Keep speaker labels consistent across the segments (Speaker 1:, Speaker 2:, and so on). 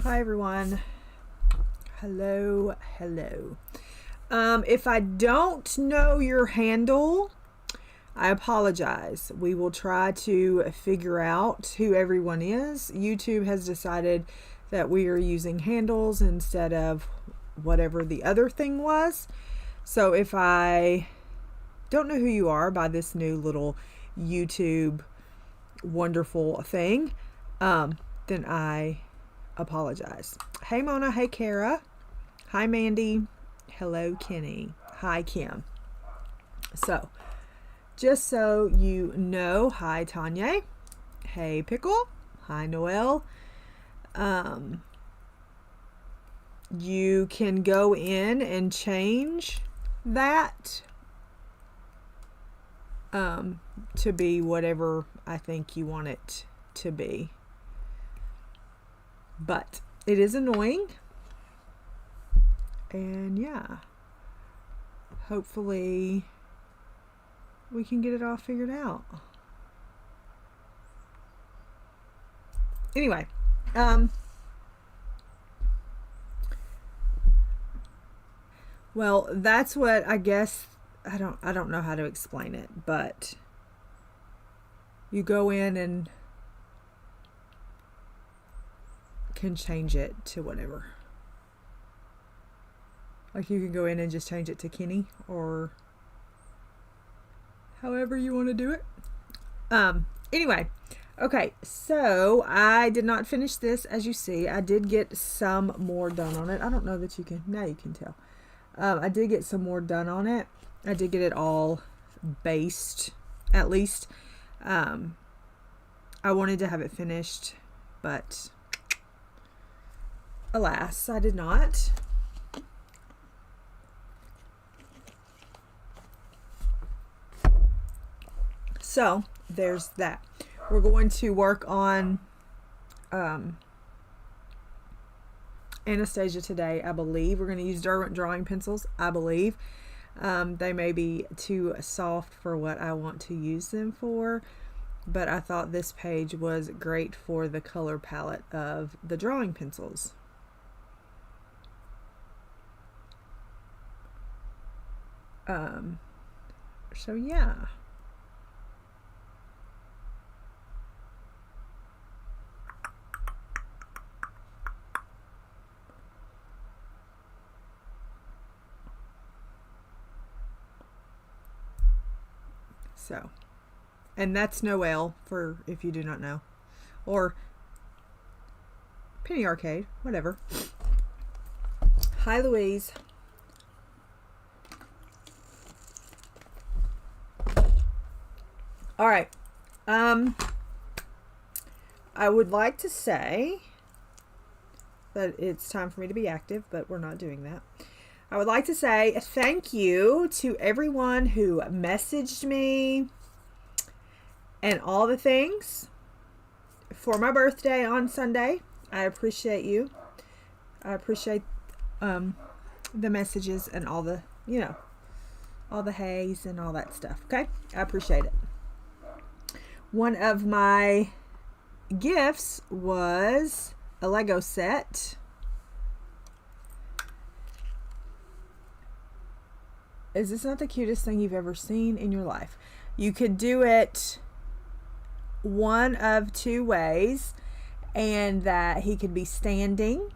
Speaker 1: Hi everyone. Hello. If I don't know your handle, I apologize. We will try to figure out who everyone is. YouTube has decided that we are using handles instead of whatever the other thing was. So if I don't know who you are by this new little YouTube wonderful thing, then I apologize. Hey Mona, hey Kara, hi Mandy, hello Kenny, hi Kim. So just so you know, hi Tanya, hey Pickle, hi Noelle. You can go in and change that to be whatever I think you want it to be. But it is annoying. And yeah, hopefully we can get it all figured out. Anyway, well, that's what I guess, I don't know how to explain it, but you go in and can change it to whatever. Like you can go in and just change it to Kenny or however you want to do it. Anyway, okay, so I did not finish this. As you see, I did get some more done on it. I don't know that you can, now you can tell. I did get some more done on it. I did get it all based, at least. I wanted to have it finished, but alas, I did not. So there's that. We're going to work on Anastasia today, I believe. We're going to use Derwent drawing pencils, I believe. They may be too soft for what I want to use them for, but I thought this page was great for the color palette of the drawing pencils. So yeah. So, and that's Noelle, for if you do not know, or Penny Arcade, whatever. Hi Louise. All right. I would like to say that it's time for me to be active, but we're not doing that. I would like to say thank you to everyone who messaged me and all the things for my birthday on Sunday. I appreciate you. I appreciate the messages and all the, you know, all the haze and all that stuff. Okay? I appreciate it. One of my gifts was a Lego set. Is this not the cutest thing you've ever seen in your life? You could do it one of two ways, and that he could be standing.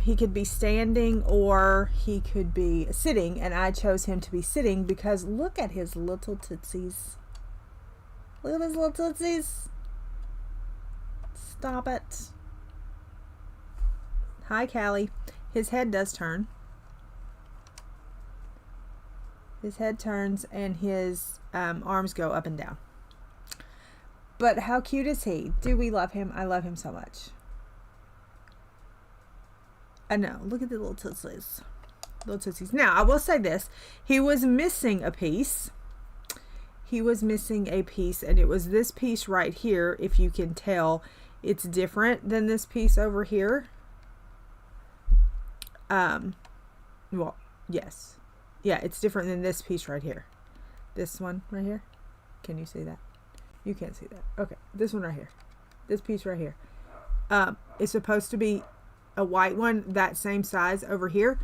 Speaker 1: He could be standing or he could be sitting, and I chose him to be sitting because look at his little tootsies. Look at his little tootsies. Stop it. Hi, Callie. His head does turn. His head turns and his arms go up and down. But how cute is he? Do we love him? I love him so much. I know. Look at the little tootsies. Little tootsies. Now, I will say this. He was missing a piece. He was missing a piece, and it was this piece right here. If you can tell, it's different than this piece over here. Well, yes. Yeah, it's different than this piece right here. This one right here. Can you see that? You can't see that. Okay, this one right here. This piece right here. It's supposed to be a white one that same size over here,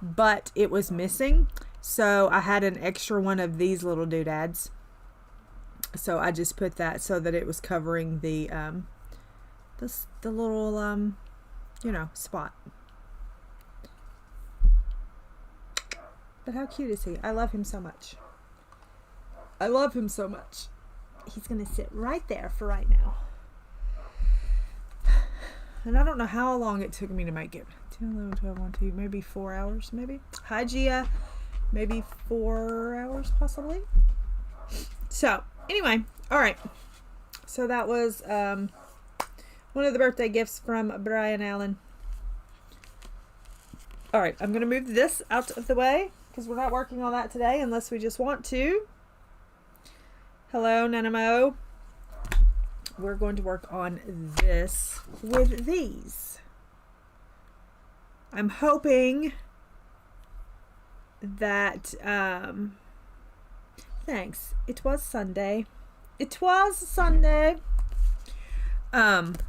Speaker 1: but it was missing. So I had an extra one of these little doodads. So I just put that so that it was covering the little you know, spot. But how cute is he? I love him so much. I love him so much. He's gonna sit right there for right now. And I don't know how long it took me to make it. 10, 11, 12, 1, 2, maybe 4 hours, maybe. Hi, Gia. Maybe 4 hours, possibly. So, anyway, all right. So that was one of the birthday gifts from Brian Allen. All right, I'm going to move this out of the way because we're not working on that today unless we just want to. Hello, Neenah. We're going to work on this with these. I'm hoping that, thanks. It was Sunday. It was Sunday. And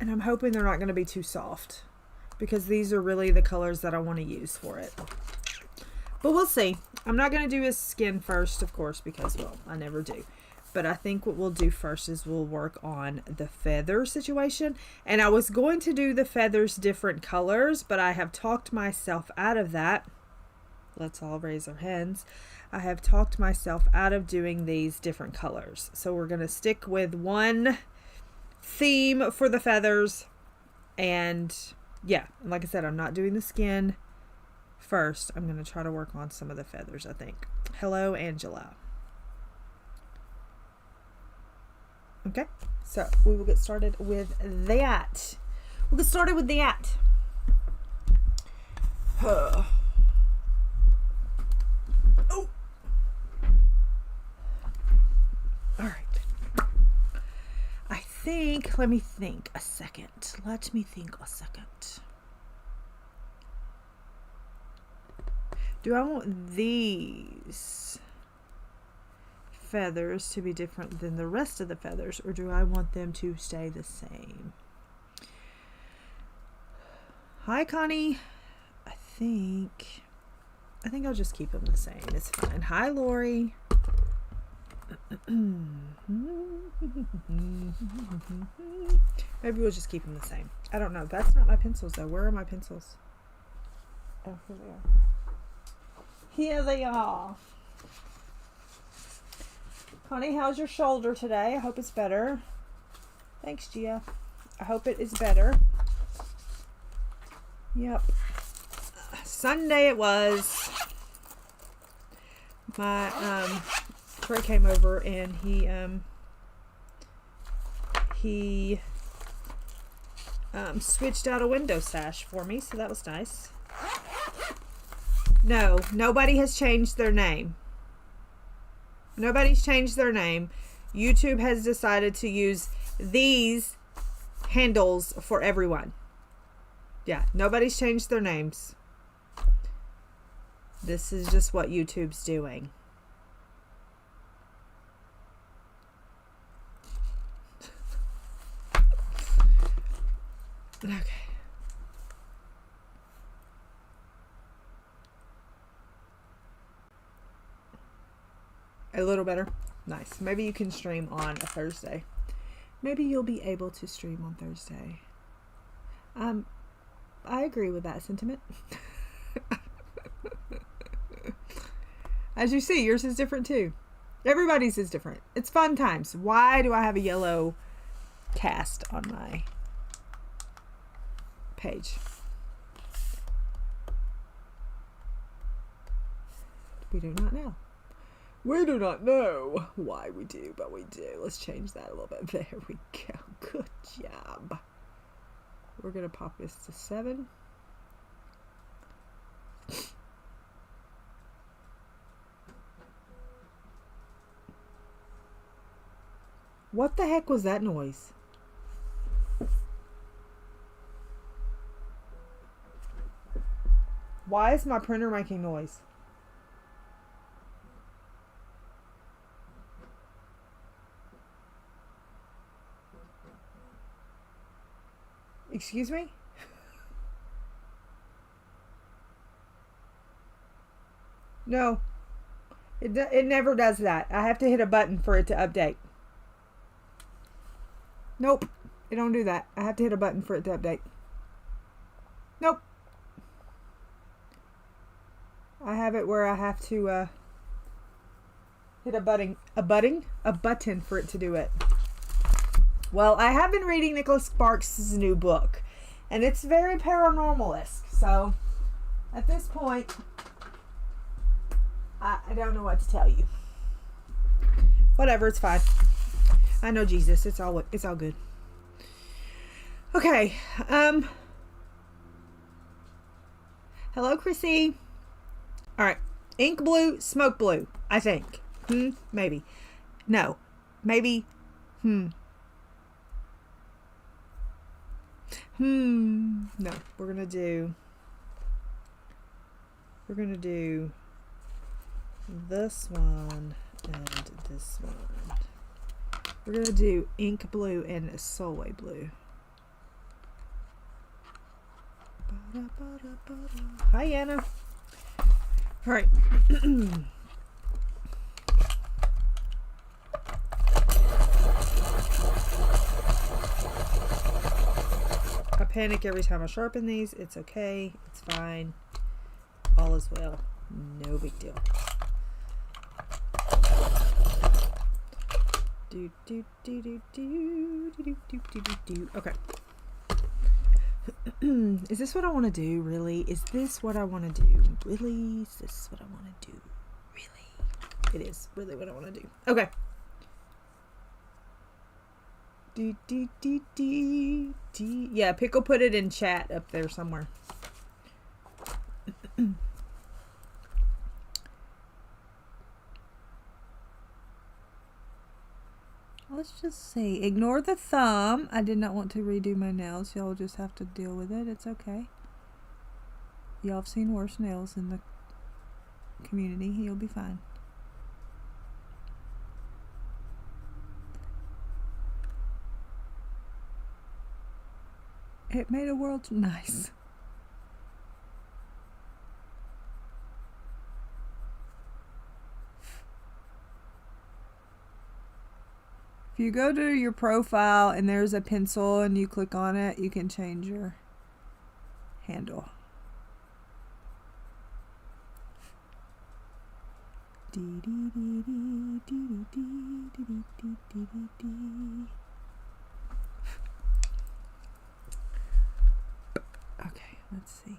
Speaker 1: I'm hoping they're not going to be too soft because these are really the colors that I want to use for it. But we'll see. I'm not going to do his skin first, of course, because, well, I never do. But I think what we'll do first is we'll work on the feather situation. And I was going to do the feathers different colors, but I have talked myself out of that. Let's all raise our hands. I have talked myself out of doing these different colors. So we're going to stick with one theme for the feathers. And yeah, like I said, I'm not doing the skin first. I'm going to try to work on some of the feathers, I think. Hello, Angela. Okay, so we will get started with that. We'll get started with that. Oh. All right. I think, let me think a second. Let me think a second. Do I want these feathers to be different than the rest of the feathers, or do I want them to stay the same? Hi, Connie. I think I'll just keep them the same. It's fine. Hi, Lori. Maybe we'll just keep them the same. I don't know. That's not my pencils, though. Where are my pencils? Oh, here they are. Here they are. Honey, how's your shoulder today? I hope it's better. Thanks, Gia. I hope it is better. Yep. Sunday it was. My Trey came over and he switched out a window sash for me, so that was nice. No, nobody has changed their name. Nobody's changed their name. YouTube has decided to use these handles for everyone. Yeah, nobody's changed their names. This is just what YouTube's doing. Okay. A little better. Nice. Maybe you can stream on a Thursday. Maybe you'll be able to stream on Thursday. I agree with that sentiment. As you see, yours is different too. Everybody's is different. It's fun times. Why do I have a yellow cast on my page? We do not know. We do not know why we do, but we do. Let's change that a little bit. There we go. Good job. We're going to pop this to 7. What the heck was that noise? Why is my printer making noise? Excuse me? No. It never does that. I have to hit a button for it to update. Nope. It don't do that. I have to hit a button for it to update. Nope. I have it where I have to hit a button for it to do it. Well, I have been reading Nicholas Sparks' new book, and it's very paranormal-esque. So, at this point, I don't know what to tell you. Whatever, it's fine. I know Jesus. It's all good. Okay. Hello, Chrissy. All right. Ink blue, smoke blue, I think. Maybe. No. Maybe. No, we're going to do this one and this one. We're going to do ink blue and Solway blue. Hi, Anna. All right. I panic every time I sharpen these. It's okay. It's fine. All is well. No big deal. Okay. Is this what I want to do, really? Is this what I want to do? Really? Is this what I want to do? Really? It is really what I want to do. Okay. Yeah, Pickle put it in chat up there somewhere. Let's just see. Ignore the thumb. I did not want to redo my nails. Y'all just have to deal with it. It's okay. Y'all have seen worse nails in the community. You'll be fine. It made a world nice. If you go to your profile and there's a pencil and you click on it, you can change your handle. Okay, let's see.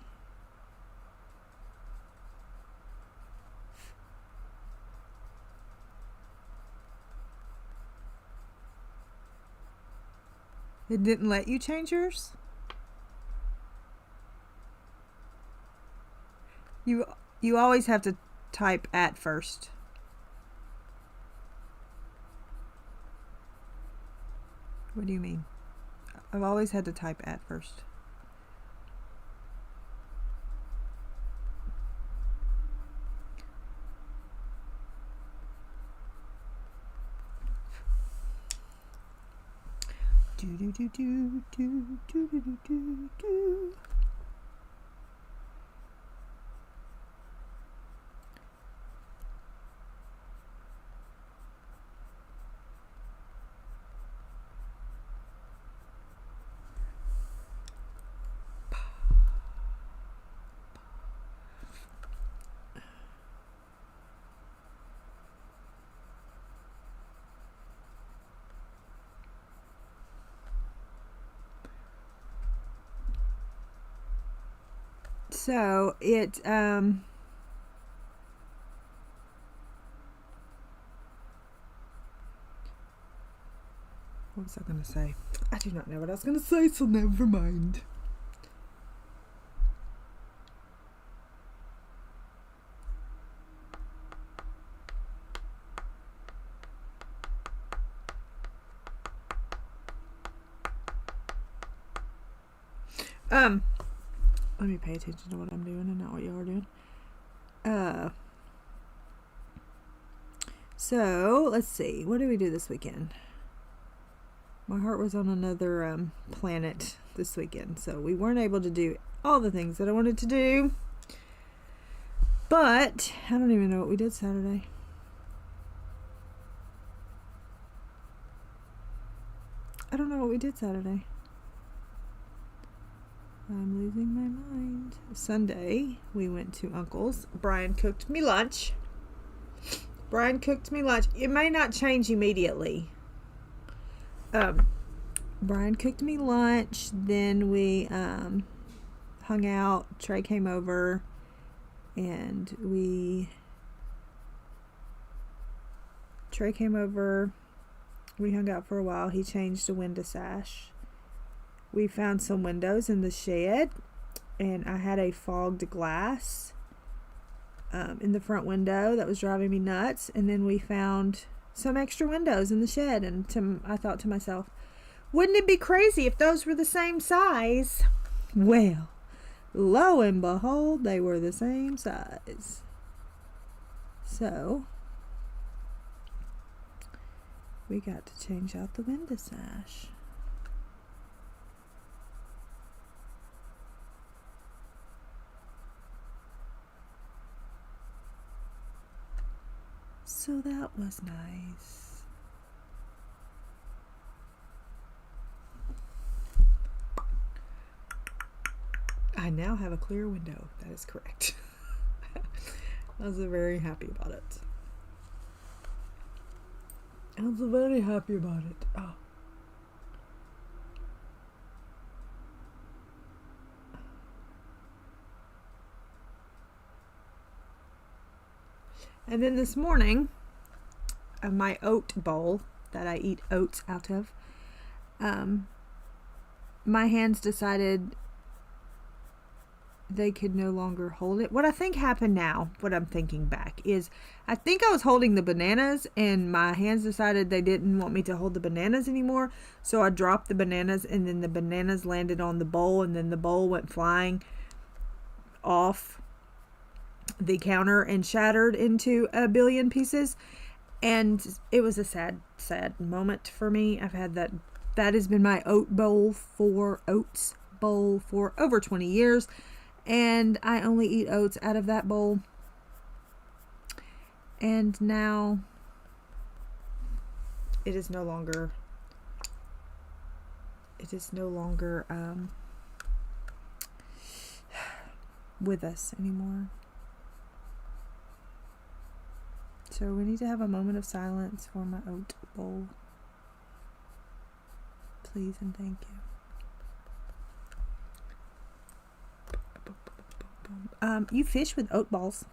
Speaker 1: It didn't let you change yours? You always have to type at first. What do you mean? I've always had to type at first. So it what was I going to say? I do not know what I was going to say, so never mind. Let me pay attention to what I'm doing and not what y'all are doing. So let's see. What do we do this weekend? My heart was on another planet this weekend, so we weren't able to do all the things that I wanted to do. But I don't even know what we did Saturday. I don't know what we did Saturday. I'm losing my mind. Sunday, we went to Uncle's. Brian cooked me lunch. It may not change immediately. Brian cooked me lunch. Then we hung out. Trey came over. Trey came over. We hung out for a while. He changed a window sash. We found some windows in the shed, and I had a fogged glass in the front window that was driving me nuts. And then we found some extra windows in the shed, and I thought to myself, wouldn't it be crazy if those were the same size? Well, lo and behold, they were the same size. So we got to change out the window sash. So that was nice. I now have a clear window. That is correct. I was very happy about it. Oh. And then this morning, my oat bowl that I eat oats out of, my hands decided they could no longer hold it. What I think happened now, what I'm thinking back, is I think I was holding the bananas and my hands decided they didn't want me to hold the bananas anymore. So I dropped the bananas, and then the bananas landed on the bowl, and then the bowl went flying off the counter and shattered into a billion pieces. And it was a sad moment for me. I've had that has been my oats bowl for over 20 years. And I only eat oats out of that bowl. And now it is no longer with us anymore. So we need to have a moment of silence for my oat bowl. Please and thank you. You fish with oat balls.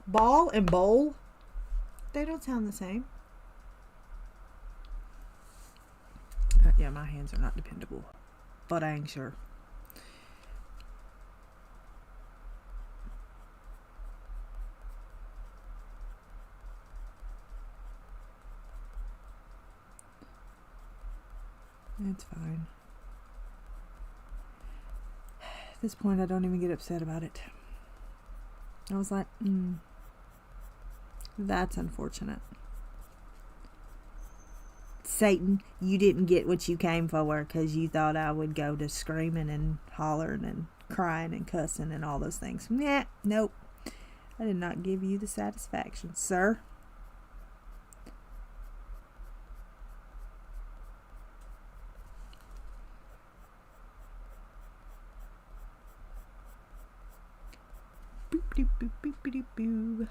Speaker 1: Ball and bowl, they don't sound the same. Yeah, my hands are not dependable, but I ain't sure. It's fine. At this point, I don't even get upset about it. I was like, that's unfortunate. Satan, you didn't get what you came for because you thought I would go to screaming and hollering and crying and cussing and all those things. Yeah, nope. I did not give you the satisfaction, sir. Boop, boop, boop, boop, boop, boop.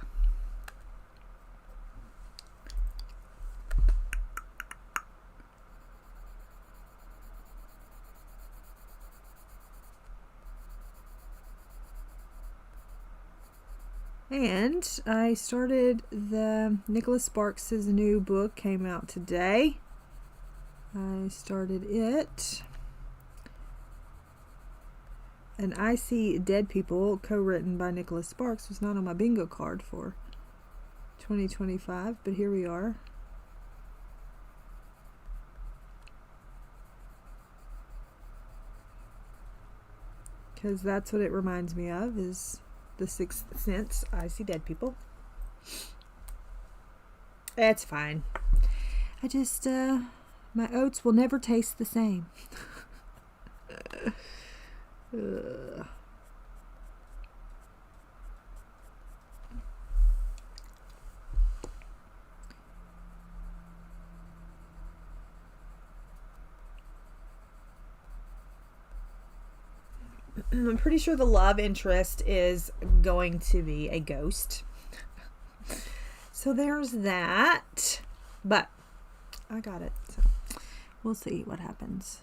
Speaker 1: And I started the Nicholas Sparks' new book, came out today. I started it. And I See Dead People, co-written by Nicholas Sparks, was not on my bingo card for 2025, but here we are. Because that's what it reminds me of, is The Sixth Sense, I See Dead People. It's fine. I just, my oats will never taste the same. I'm pretty sure the love interest is going to be a ghost. So there's that. But I got it. So we'll see what happens.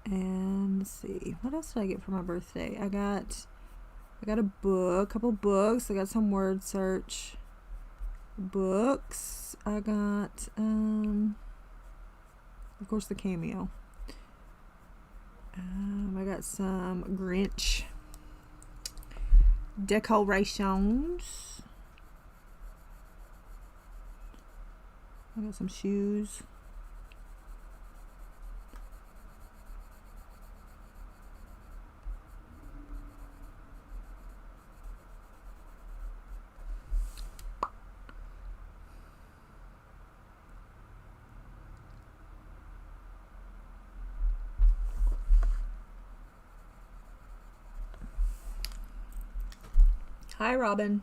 Speaker 1: And let's see. What else did I get for my birthday? I got a book, couple books. I got some word search books. I got of course the cameo. I got some Grinch decorations. I got some shoes. Hi, Robin.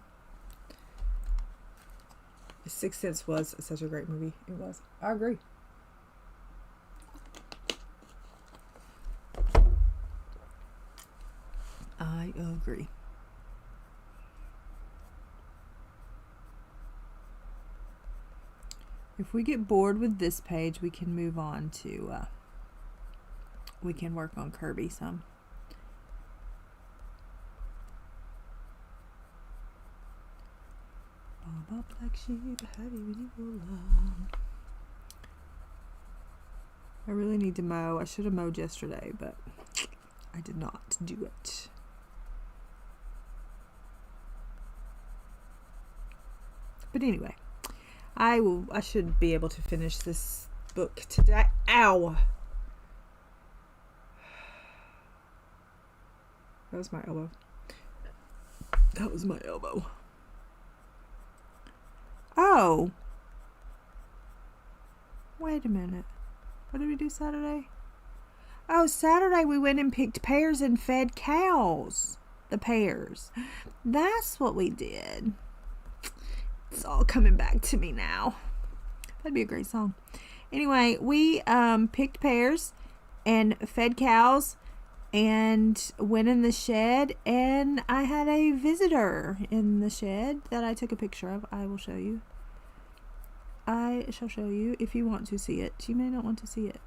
Speaker 1: The Sixth Sense was such a great movie. It was. I agree. I agree. If we get bored with this page, we can move on to, we can work on Kirby some. Bob black sheep, heavy when you go along. I really need to mow. I should have mowed yesterday, but I did not do it. But anyway, I should be able to finish this book today. Ow! That was my elbow. That was my elbow. Oh. Wait a minute. What did we do Saturday? Oh, Saturday we went and picked pears and fed cows. The pears. That's what we did. It's all coming back to me now. That'd be a great song. Anyway, we picked pears and fed cows and went in the shed, and I had a visitor in the shed that I took a picture of. I will show you. I shall show you if you want to see it. You may not want to see it.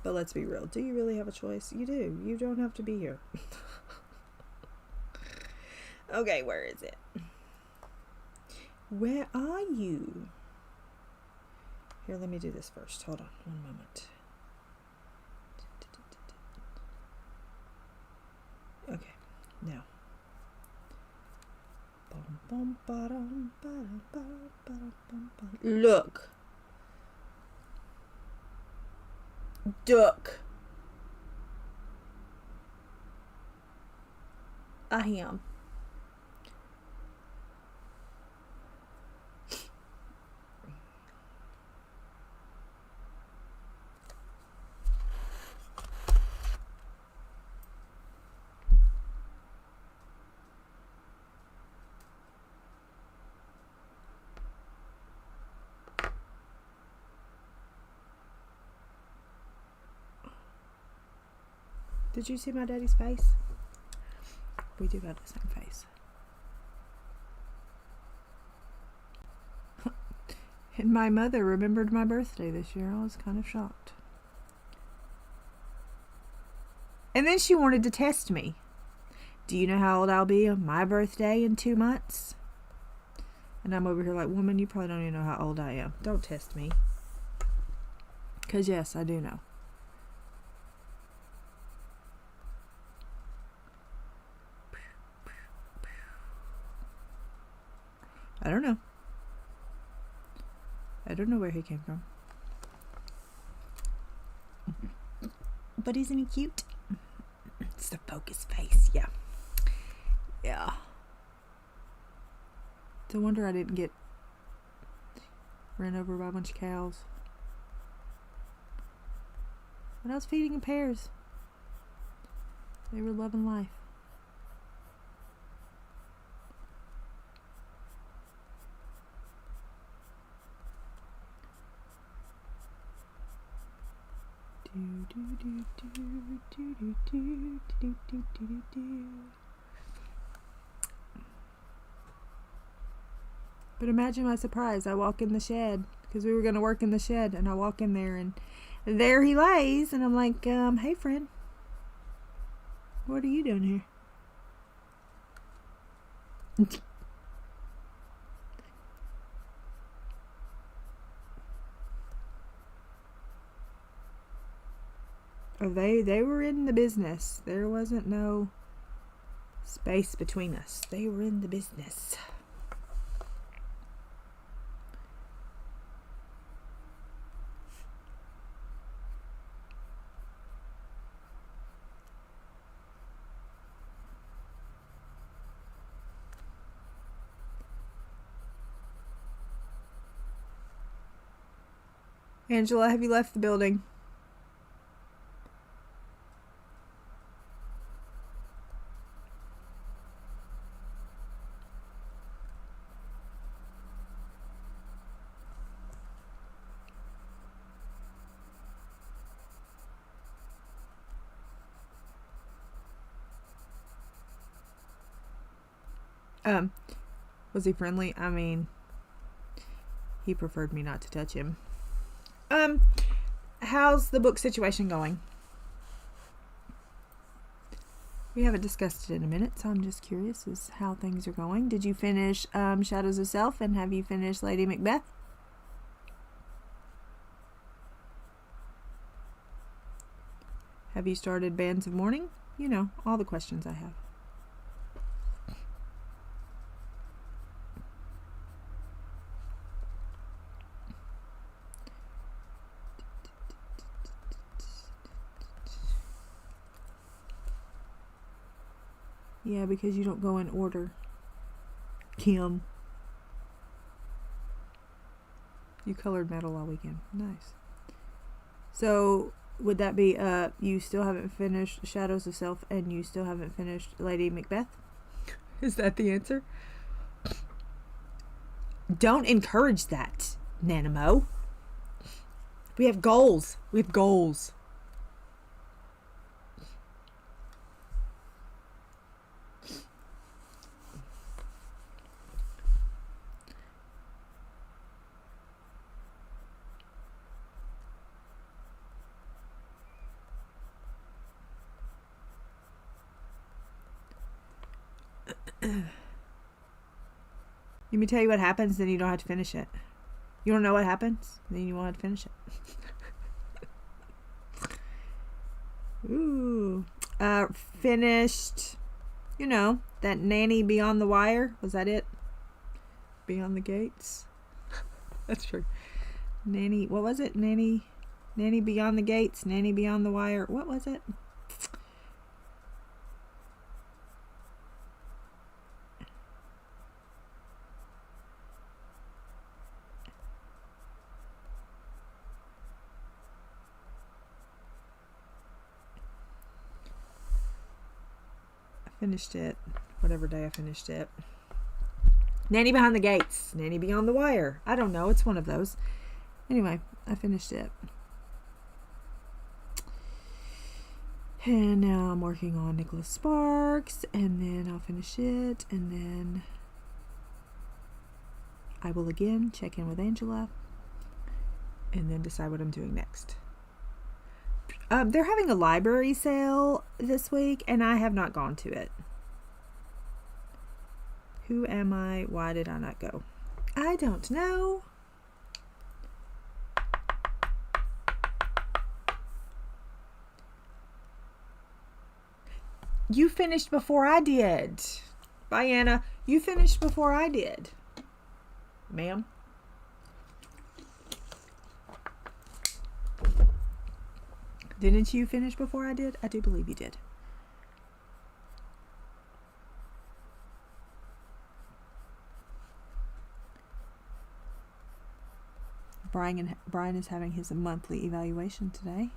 Speaker 1: But let's be real. Do you really have a choice? You do. You don't have to be here. Okay, where is it? Where are you? Here, let me do this first. Hold on one moment. Okay, now. Look. Duck. I am. Did you see my daddy's face? We do have the same face. And my mother remembered my birthday this year. I was kind of shocked. And then she wanted to test me. Do you know how old I'll be on my birthday in 2 months? And I'm over here like, woman, you probably don't even know how old I am. Don't test me. Because yes, I do know. I don't know. I don't know where he came from. But isn't he cute? It's the focus face, yeah. Yeah. It's a wonder I didn't get ran over by a bunch of cows. But I was feeding in pairs. They were loving life. But imagine my surprise. I walk in the shed because we were going to work in the shed, and I walk in there and there he lays, and I'm like, hey friend, what are you doing here? Oh, they were in the business. There wasn't no space between us. They were in the business. Angela, have you left the building? Was he friendly? I mean, he preferred me not to touch him. How's the book situation going? We haven't discussed it in a minute, so I'm just curious as how things are going. Did you finish Shadows of Self, and have you finished Lady Macbeth? Have you started Bands of Mourning? You know, all the questions I have. Yeah, because you don't go in order. Kim. You colored metal all weekend. Nice. So, would that be, you still haven't finished Shadows of Self, and you still haven't finished Lady Macbeth? Is that the answer? Don't encourage that, Nanamo. We have goals. We have goals. Let me tell you what happens, then you don't have to finish it. You don't know what happens, then you won't have to finish it. Ooh. Finished, you know, that Nanny Beyond the Wire. Was that it? Beyond the Gates? That's true. Nanny, what was it? Nanny Beyond the Gates, Nanny Beyond the Wire. What was it? Finished it whatever day I finished it. Nanny Behind the Gates, Nanny Beyond the Wire. I don't know, it's one of those. Anyway, I finished it, and now I'm working on Nicholas Sparks, and then I'll finish it, and then I will again check in with Angela and then decide what I'm doing next. They're having a library sale this week, and I have not gone to it. Who am I? Why did I not go? I don't know. You finished before I did. Bye, Anna. You finished before I did. Ma'am. Didn't you finish before I did? I do believe you did. Brian is having his monthly evaluation today.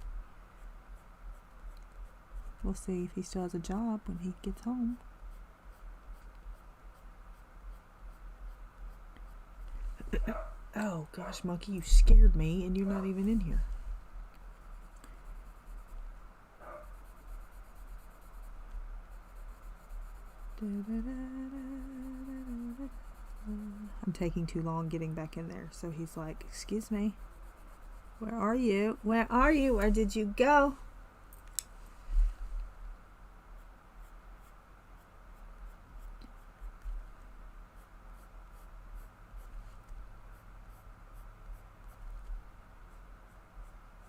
Speaker 1: We'll see if he still has a job when he gets home. Oh gosh, Monkey, you scared me and you're not even in here. I'm taking too long getting back in there, so he's like, excuse me, where are you? Where are you? Where did you go?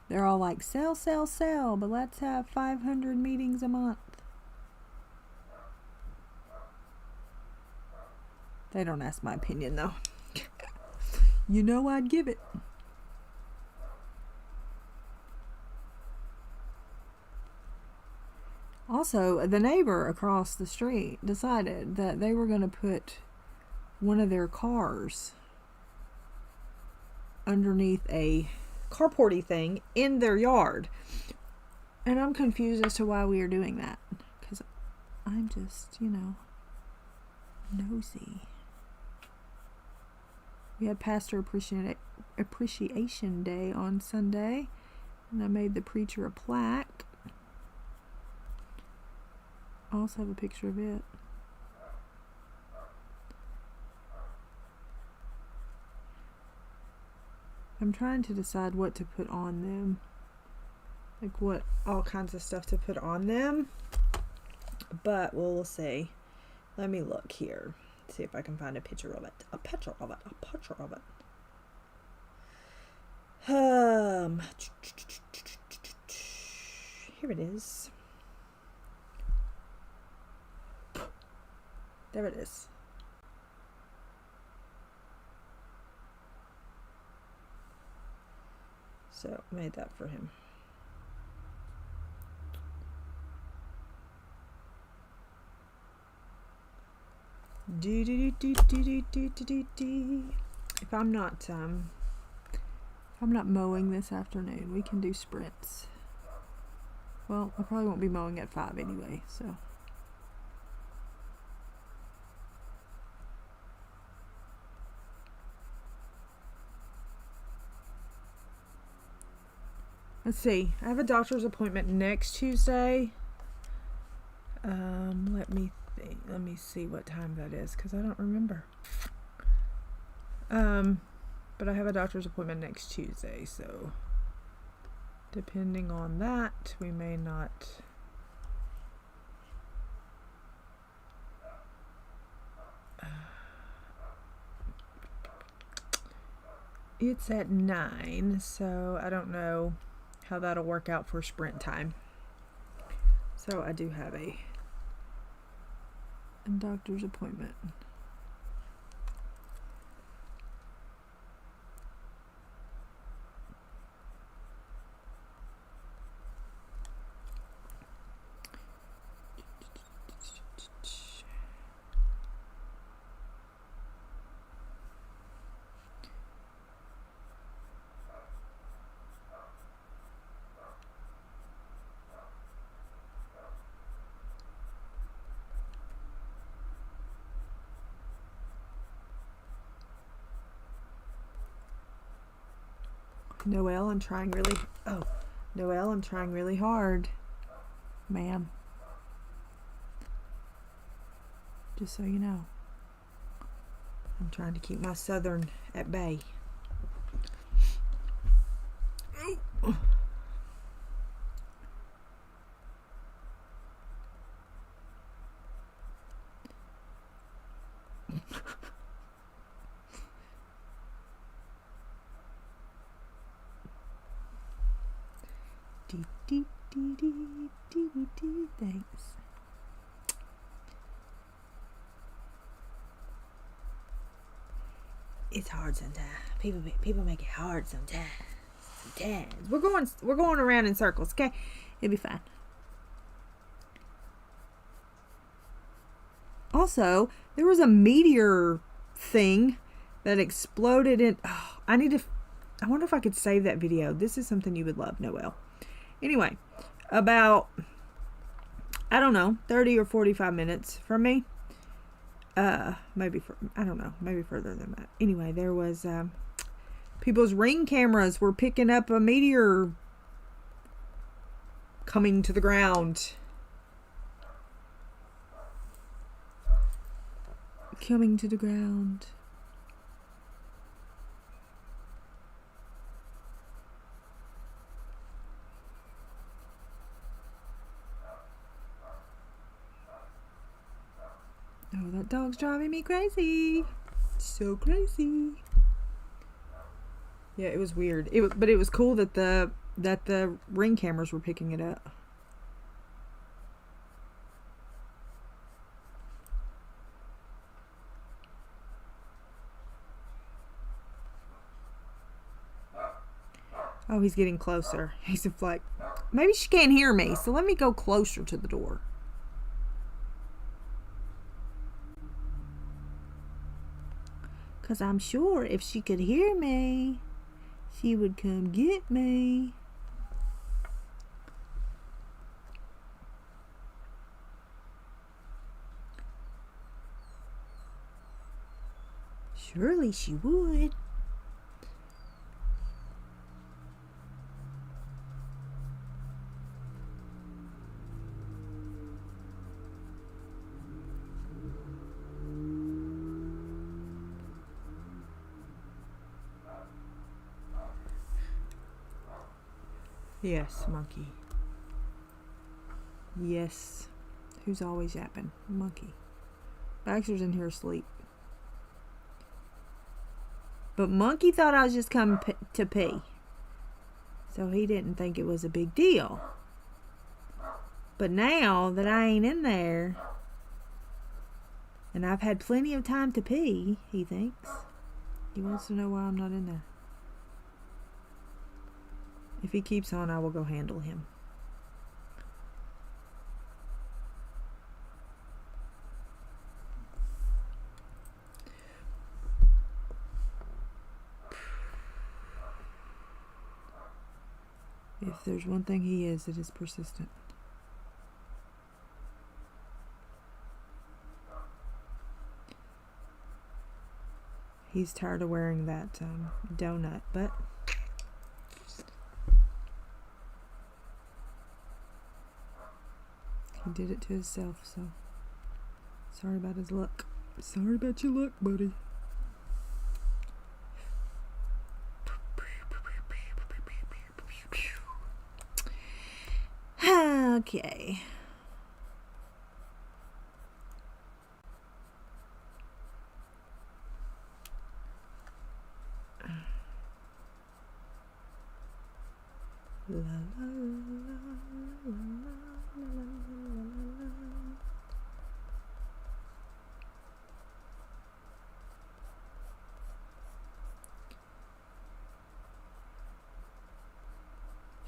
Speaker 1: They're all like, sell, sell, sell, but let's have 500 meetings a month. They don't ask my opinion, though. You know I'd give it. Also, the neighbor across the street decided that they were going to put one of their cars underneath a carporty thing in their yard. And I'm confused as to why we are doing that. Because I'm just, you know, nosy. We had Pastor Appreciation Day on Sunday. And I made the preacher a plaque. I also have a picture of it. I'm trying to decide what to put on them. Like what, all kinds of stuff to put on them. But we'll see. Let me look here. See if I can find a picture of it. A picture of it. A picture of it. Here it is. There it is. So, made that for him. If I'm not mowing this afternoon, we can do sprints. Well, I probably won't be mowing at 5 anyway, so. Let's see. I have a doctor's appointment next Tuesday. Let me think. Let me see what time that is because I don't remember. But I have a doctor's appointment next Tuesday, so depending on that, we may not. It's at 9, so I don't know how that'll work out for sprint time. So I do have a doctor's appointment. Noelle, I'm trying really hard, ma'am. Just so you know. I'm trying to keep my southern at bay. Thanks. It's hard sometimes. People make it hard sometimes. We're going around in circles, okay? It'll be fine. Also, there was a meteor thing that exploded in. Oh, I wonder if I could save that video. This is something you would love, Noelle. Anyway, about, I don't know, 30 or 45 minutes from me. Maybe I don't know, maybe further than that. Anyway, there was people's Ring cameras were picking up a meteor coming to the ground. Coming to the ground. Oh, that dog's driving me crazy. So crazy. Yeah, it was weird. But it was cool that the Ring cameras were picking it up. Oh, he's getting closer. He's like, maybe she can't hear me, so let me go closer to the door. Because I'm sure if she could hear me, she would come get me. Surely she would. Yes, monkey. Yes. Who's always yapping? Monkey. Baxter's in here asleep. But Monkey thought I was just coming to pee. So he didn't think it was a big deal. But now that I ain't in there, and I've had plenty of time to pee, he thinks. He wants to know why I'm not in there. If he keeps on, I will go handle him. If there's one thing he is, it is persistent. He's tired of wearing that donut, but he did it to himself, so sorry about his luck. Sorry about your luck, buddy. Okay. La, la, la, la, la, la, la.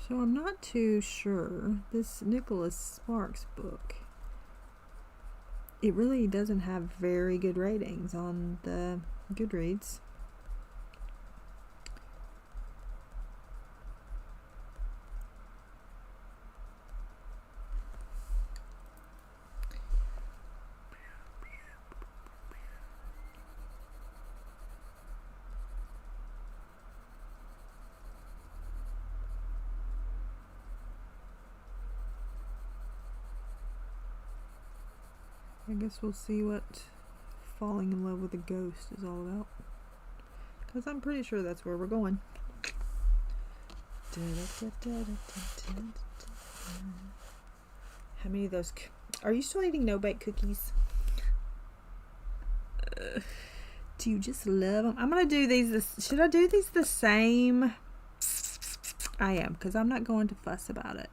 Speaker 1: So I'm not too sure. This Nicholas Sparks book, it really doesn't have very good ratings on the Goodreads. I guess we'll see what falling in love with a ghost is all about. Because I'm pretty sure that's where we're going. How many of those... Are you still eating no-bake cookies? Do you just love them? I'm going to do these... Should I do these the same? I am, because I'm not going to fuss about it.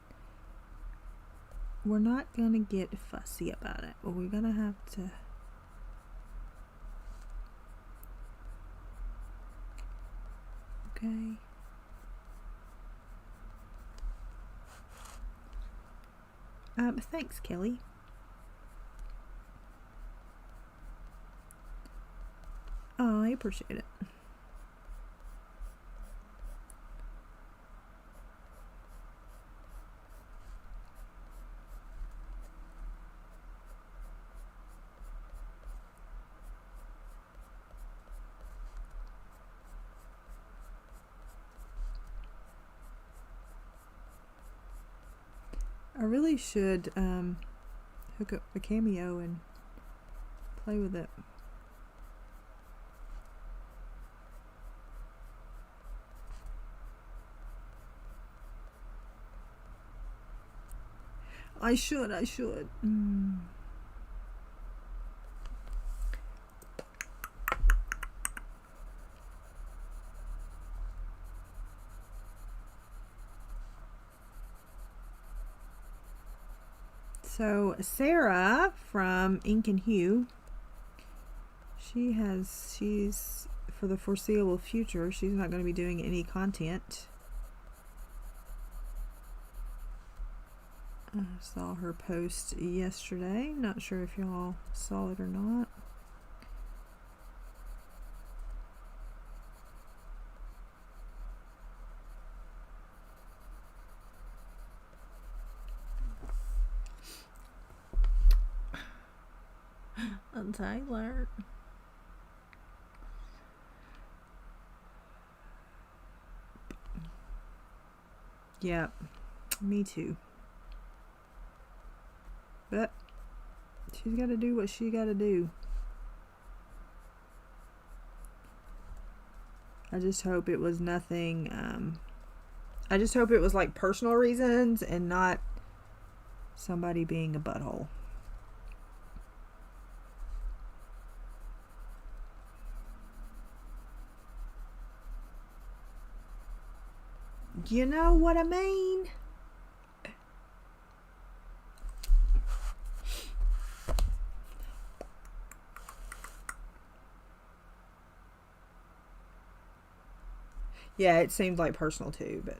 Speaker 1: we're not gonna get fussy about it, but we're gonna have to. Okay. Thanks, Kelly. Oh, I appreciate it. I really should hook up the Cameo and play with it. I should. So Sarah from Ink and Hue, she's for the foreseeable future, she's not going to be doing any content. I saw her post yesterday. Not sure if y'all saw it or not. Tyler. Yep, me too. But she's got to do what she got to do. I just hope it was nothing. I just hope it was like personal reasons and not somebody being a butthole. You know what I mean? Yeah, it seemed like personal too, but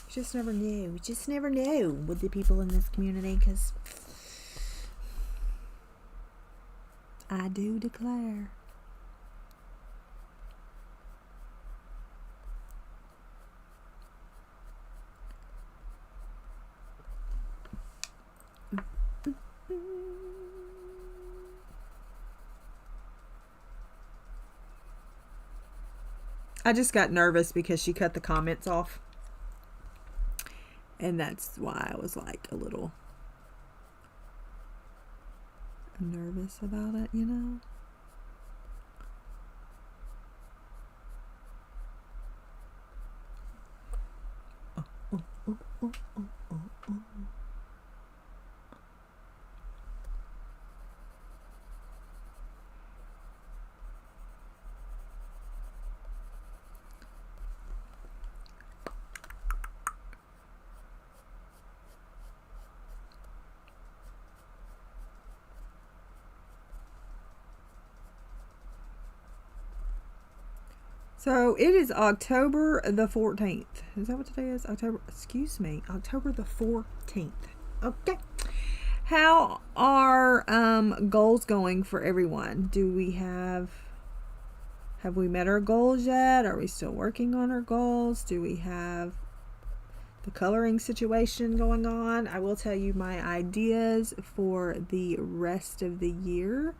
Speaker 1: just never knew. Just never knew with the people in this community, because I do declare. I just got nervous because she cut the comments off. And that's why I was like a little nervous about it, you know? So it is October the 14th. Is that what today is? October the 14th. Okay. How are goals going for everyone? Have we met our goals yet? Are we still working on our goals? Do we have the coloring situation going on? I will tell you my ideas for the rest of the year.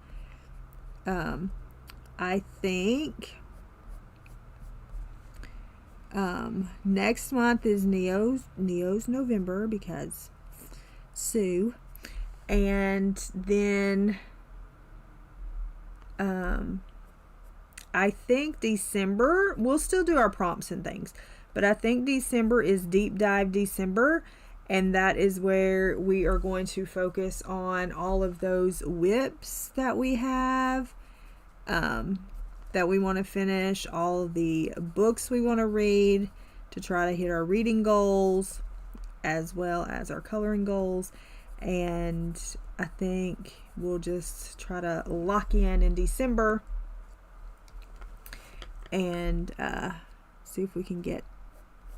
Speaker 1: I think next month is Neo's November, because Sue. And then I think December, we'll still do our prompts and things, but I think December is Deep Dive December, and that is where we are going to focus on all of those whips that we have, that we want to finish, all of the books we want to read, to try to hit our reading goals as well as our coloring goals. And I think we'll just try to lock in December and see if we can get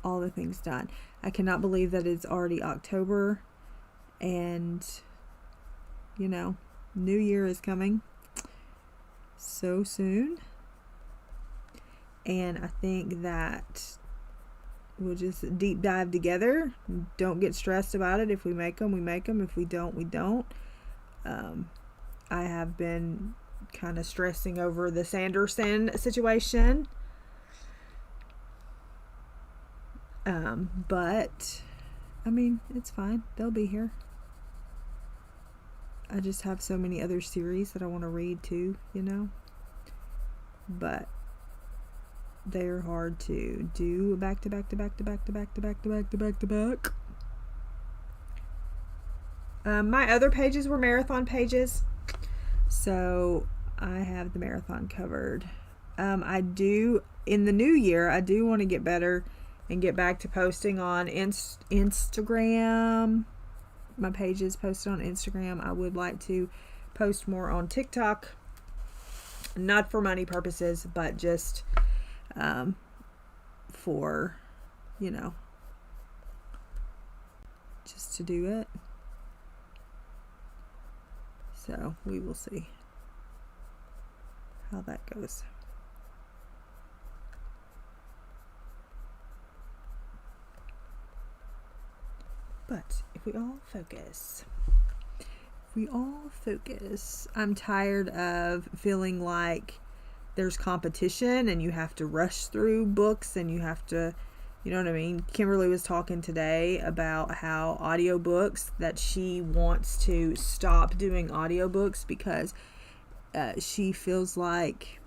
Speaker 1: all the things done. I cannot believe that it's already October, and you know, New Year is coming so soon. And I think that we'll just deep dive together. Don't get stressed about it. If we make them, we make them. If we don't, we don't. I have been kind of stressing over the Sanderson situation. But I mean, it's fine. They'll be here. I just have so many other series that I want to read too, you know. But they're hard to do back to back to back to back to back to back to back to back to back. My other pages were marathon pages, so I have the marathon covered. I do, in the new year, I do want to get better and get back to posting on Instagram. My page is posted on Instagram. I would like to post more on TikTok, not for money purposes, but just for, you know, just to do it. So we will see how that goes. But if we all focus, I'm tired of feeling like there's competition and you have to rush through books and you have to, you know what I mean? Kimberly was talking today about how audiobooks, that she wants to stop doing audiobooks because she feels like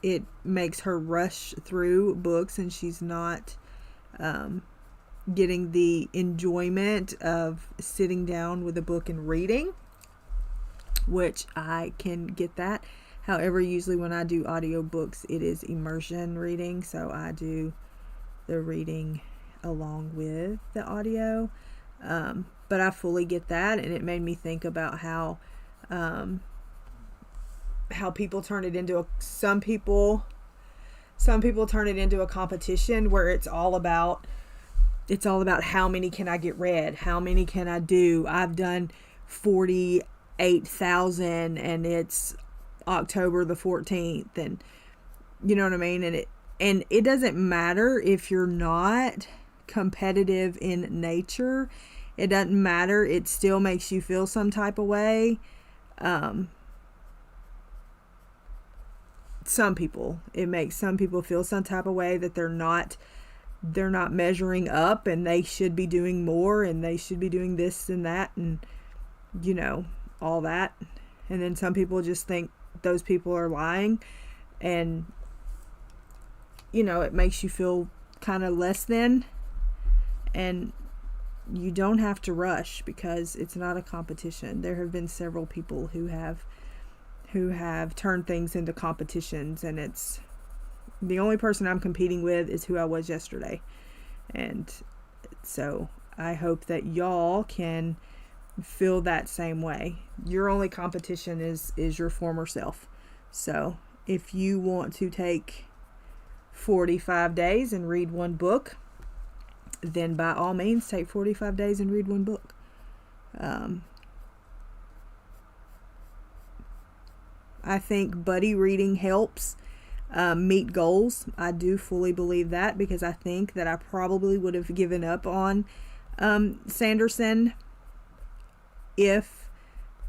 Speaker 1: it makes her rush through books and she's not getting the enjoyment of sitting down with a book and reading, which I can get that. However, usually when I do audiobooks, it is immersion reading, so I do the reading along with the audio. But I fully get that, and it made me think about how people turn it into some people turn it into a competition where it's all about how many can I get read, how many can I do. I've done 48,000 and it's October the 14th, and you know what I mean? And it doesn't matter if you're not competitive in nature. It doesn't matter. It still makes you feel some type of way. It makes some people feel some type of way that they're not measuring up and they should be doing more and they should be doing this and that and, you know, all that. And then some people just think those people are lying, and, you know, it makes you feel kind of less than. And you don't have to rush because it's not a competition. There have been several people who have turned things into competitions, and it's the only person I'm competing with is who I was yesterday. And so I hope that y'all can feel that same way. Your only competition is your former self. So if you want to take 45 days and read one book, then by all means take 45 days and read one book. I think buddy reading helps meet goals. I do fully believe that, because I think that I probably would have given up on Sanderson if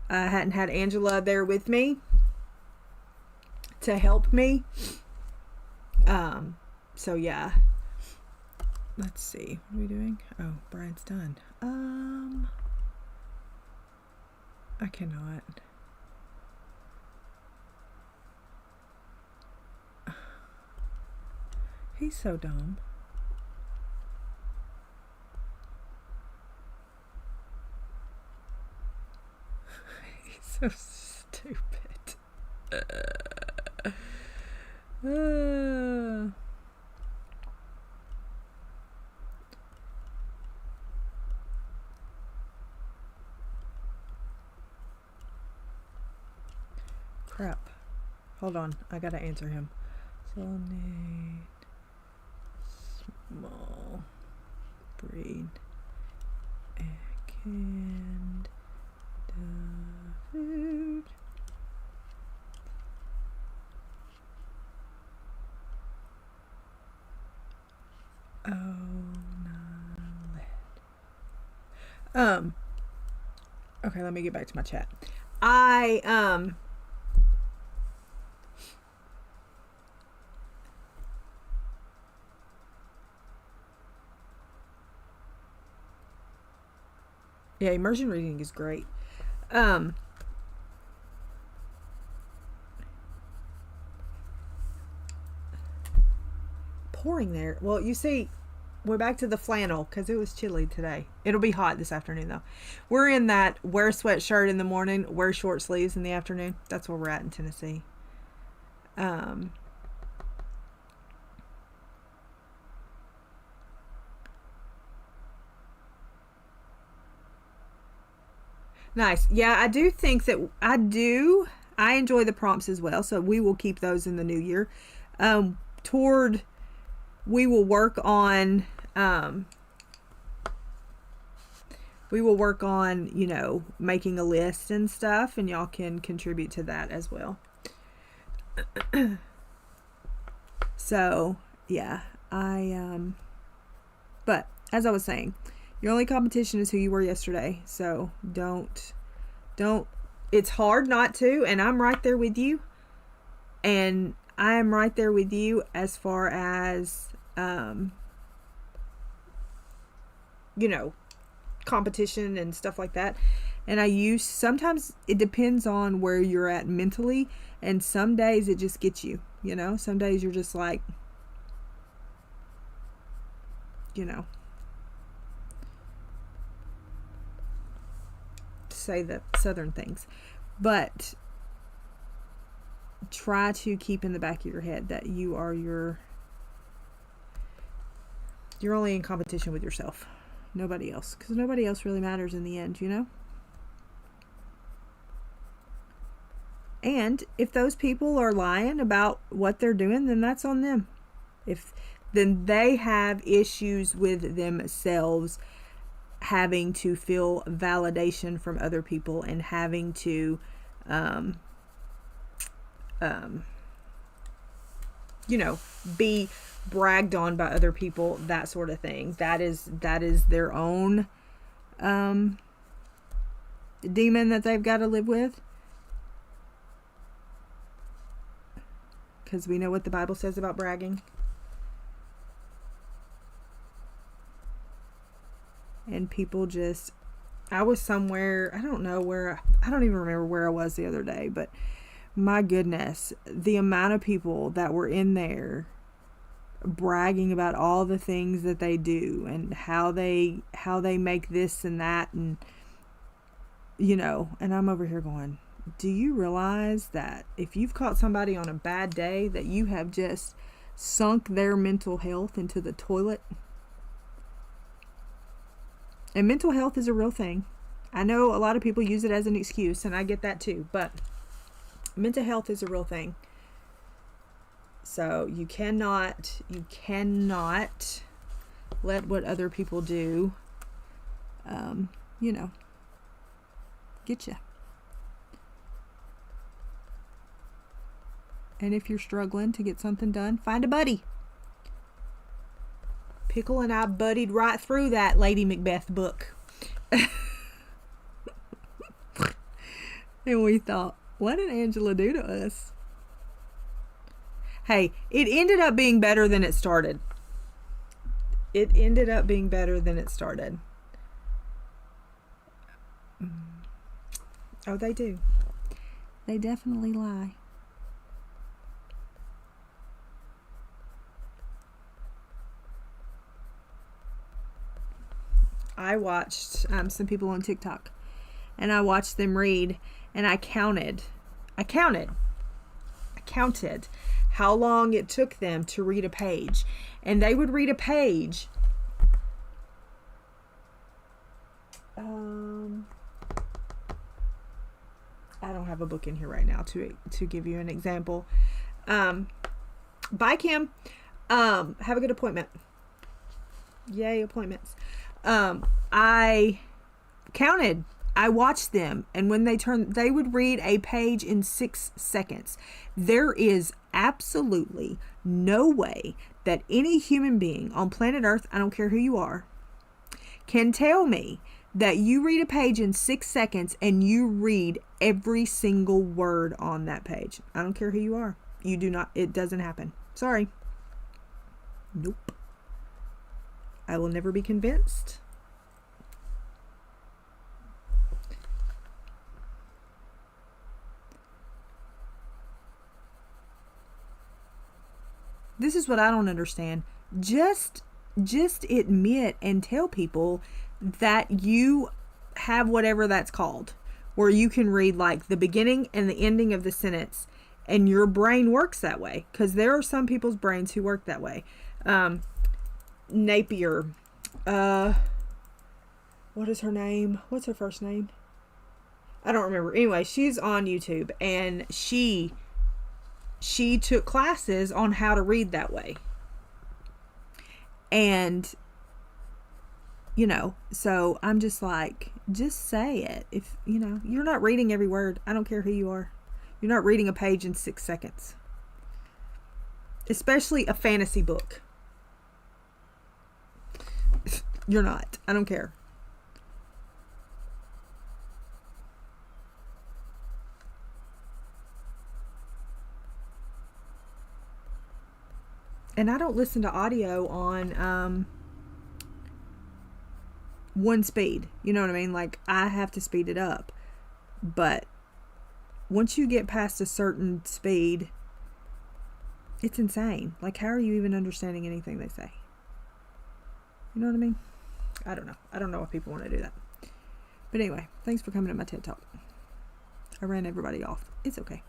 Speaker 1: I hadn't had Angela there with me to help me. So yeah. Let's see. What are we doing? Oh, Brian's done. I cannot. He's so dumb. He's so stupid. crap. Hold on. I gotta answer him. Solnate. Small. Breed. Canned. Food. Oh, no. Okay, let me get back to my chat. Yeah, immersion reading is great. Pouring there. Well, you see, we're back to the flannel because it was chilly today. It'll be hot this afternoon though. We're in that wear a sweatshirt in the morning, wear short sleeves in the afternoon. That's where we're at in Tennessee. Nice. Yeah, I do think that I enjoy the prompts as well, so we will keep those in the new year. We will work on you know, making a list and stuff, and y'all can contribute to that as well. So yeah, but as I was saying, your only competition is who you were yesterday. So don't, it's hard not to, and I'm right there with you. And I am right there with you as far as, you know, competition and stuff like that. And sometimes it depends on where you're at mentally, and some days it just gets you, you know, some days you're just like, you know, say the southern things, but try to keep in the back of your head that you're only in competition with yourself, nobody else, because nobody else really matters in the end, you know. And if those people are lying about what they're doing, then that's on them. Then they have issues with themselves, having to feel validation from other people and having to you know, be bragged on by other people, that sort of thing. That is their own demon that they've got to live with, because we know what the Bible says about bragging. And people just, I was somewhere, I don't even remember where I was the other day, but my goodness, the amount of people that were in there bragging about all the things that they do and how they make this and that, and you know, and I'm over here going, do you realize that if you've caught somebody on a bad day, that you have just sunk their mental health into the toilet? And mental health is a real thing. I know a lot of people use it as an excuse, and I get that too, but mental health is a real thing. So you cannot let what other people do, you know, get you. And if you're struggling to get something done, find a buddy. Pickle and I buddied right through that Lady Macbeth book. And we thought, what did Angela do to us? Hey, it ended up being better than it started. It ended up being better than it started. Oh, they do. They definitely lie. I watched some people on TikTok, and I watched them read, and I counted how long it took them to read a page. And they would read a page I don't have a book in here right now to give you an example. Bye, Kim. Have a good appointment. Yay, appointments. I counted. I watched them, and when they would read a page in 6 seconds. There is absolutely no way that any human being on planet Earth, I don't care who you are, can tell me that you read a page in 6 seconds and you read every single word on that page. I don't care who you are. You do not. It doesn't happen. Sorry. Nope. I will never be convinced. This is what I don't understand. Just admit and tell people that you have whatever that's called, where you can read like the beginning and the ending of the sentence, and your brain works that way, because there are some people's brains who work that way. Napier, what is her name? What's her first name? I don't remember. Anyway, she's on YouTube, and she took classes on how to read that way. And, you know, so I'm just like, just say it. If, you know, you're not reading every word. I don't care who you are. You're not reading a page in 6 seconds. Especially a fantasy book. You're not. I don't care. And I don't listen to audio on one speed. You know what I mean? Like, I have to speed it up. But once you get past a certain speed, it's insane. Like, how are you even understanding anything they say? You know what I mean? I don't know. I don't know if people want to do that. But anyway, thanks for coming to my TED Talk. I ran everybody off. It's okay.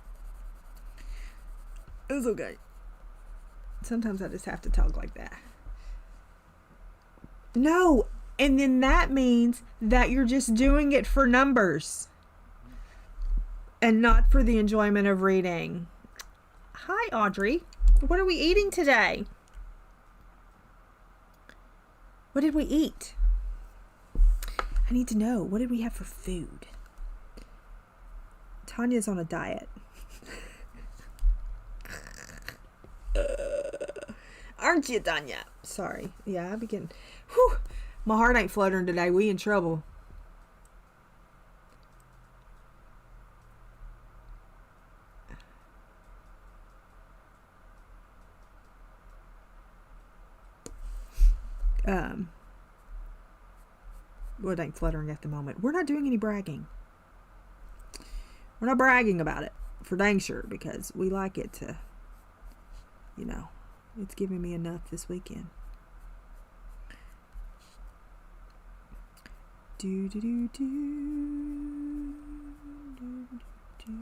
Speaker 1: It's okay. Sometimes I just have to talk like that. No, and then that means that you're just doing it for numbers and not for the enjoyment of reading. Hi, Audrey. What are we eating today? What did we eat? I need to know. What did we have for food? Tanya's on a diet. Aren't you, Tanya? Sorry. Yeah, I begin. Whew. My heart ain't fluttering today. We in trouble. Well, it ain't fluttering at the moment. We're not doing any bragging. We're not bragging about it, for dang sure, because we like it to, you know, it's giving me enough this weekend. Do do do do do do.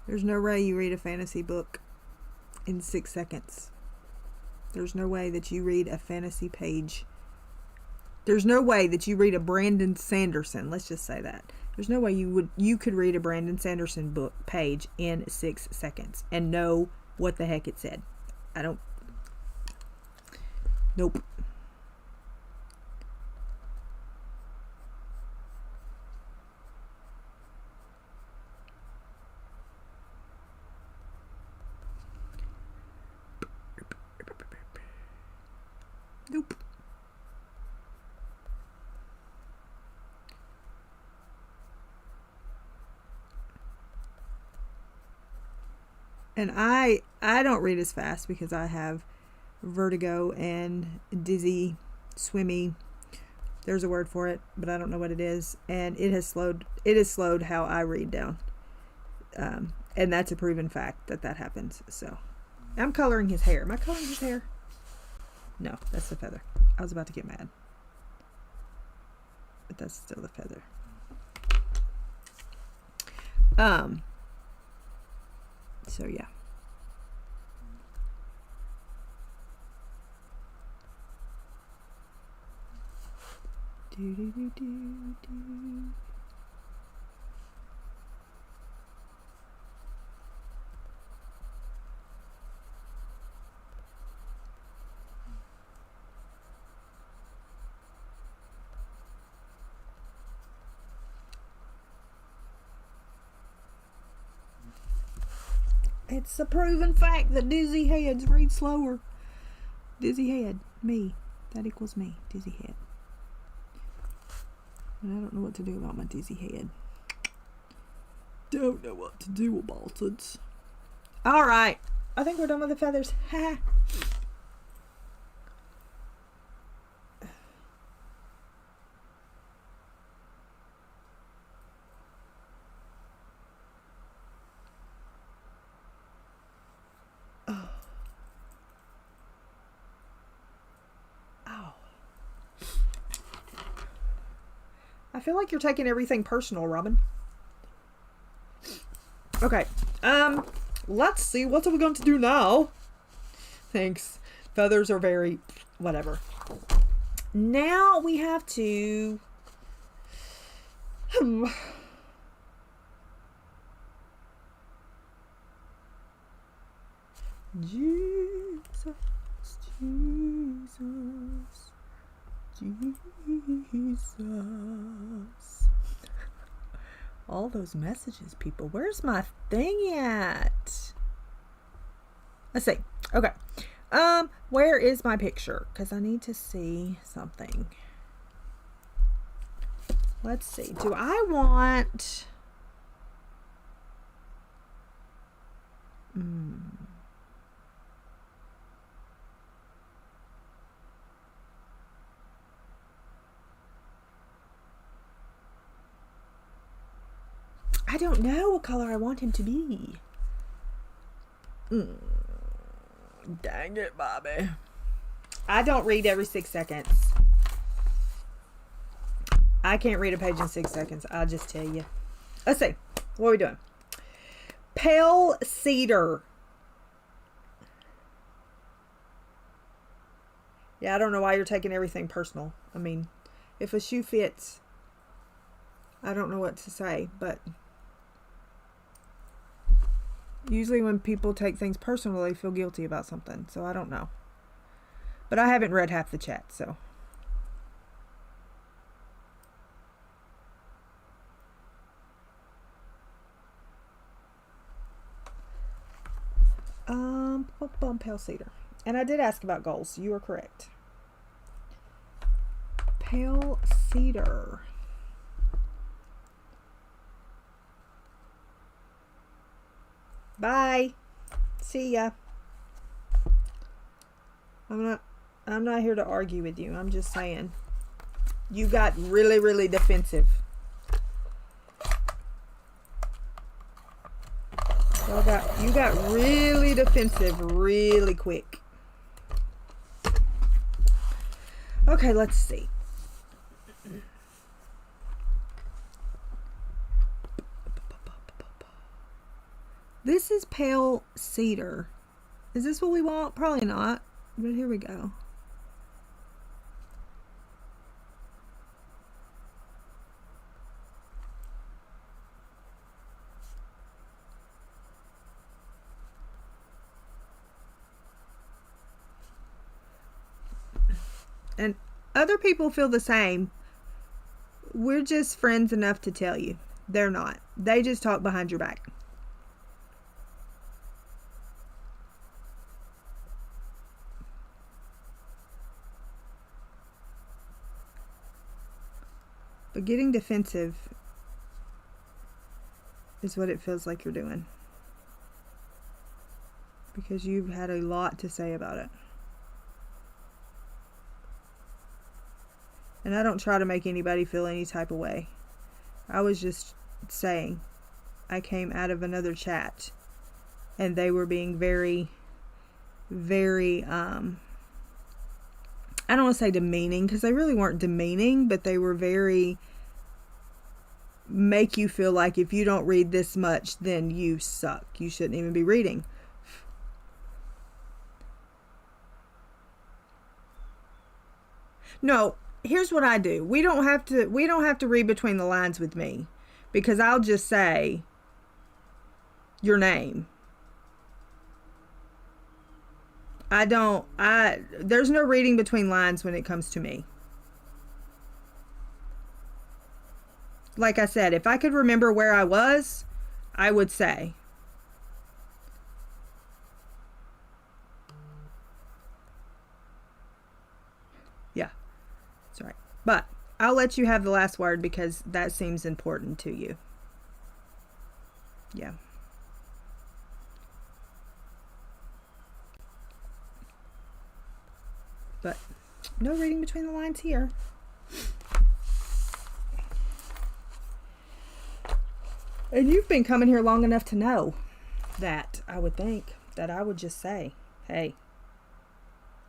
Speaker 1: There's no way you read a fantasy book in 6 seconds. There's no way that you read a fantasy page. There's no way that you read a Brandon Sanderson. Let's just say that. There's no way you could read a Brandon Sanderson book page in 6 seconds and know what the heck it said. I don't. Nope. Nope. And I don't read as fast because I have vertigo and dizzy, swimmy. There's a word for it, but I don't know what it is. And it has slowed how I read down. And that's a proven fact that happens. So I'm coloring his hair. Am I coloring his hair? No, that's the feather. I was about to get mad. But that's still the feather. So yeah. Do, do, do, do, do. It's a proven fact that dizzy heads read slower. Dizzy head, me. That equals me, dizzy head. And I don't know what to do about my dizzy head. Don't know what to do about it. Alright, I think we're done with the feathers. Ha. I feel like you're taking everything personal, Robin. Okay. Let's see. What are we going to do now? Thanks. Feathers are very whatever. Now we have to Jesus, Jesus, Jesus. All those messages, people. Where's my thing at? Let's see. Okay. Where is my picture? Because I need to see something. Let's see. Do I want... I don't know what color I want him to be. Dang it, Bobby. I don't read every 6 seconds. I can't read a page in 6 seconds. I'll just tell you. Let's see. What are we doing? Pale cedar. Yeah, I don't know why you're taking everything personal. I mean, if a shoe fits, I don't know what to say, but... usually when people take things personal, they feel guilty about something. So I don't know. But I haven't read half the chat, so. Pale cedar. And I did ask about goals. You are correct. Pale cedar. Bye. See ya. I'm not here to argue with you. I'm just saying. You got really, really defensive. You got really defensive really quick. Okay, let's see. This is pale cedar. Is this what we want? Probably not. But here we go. And other people feel the same. We're just friends enough to tell you. They're not. They just talk behind your back. But getting defensive is what it feels like you're doing. because you've had a lot to say about it. And I don't try to make anybody feel any type of way. I was just saying, I came out of another chat and they were being very, very, I don't want to say demeaning, because they really weren't demeaning, but they were very, make you feel like if you don't read this much, then you suck. You shouldn't even be reading. No, here's what I do. We don't have to read between the lines with me, because I'll just say your name. There's no reading between lines when it comes to me. Like I said, if I could remember where I was, I would say. Yeah, that's right. But I'll let you have the last word because that seems important to you. Yeah. But no reading between the lines here. And you've been coming here long enough to know that, I would think, that I would just say, hey,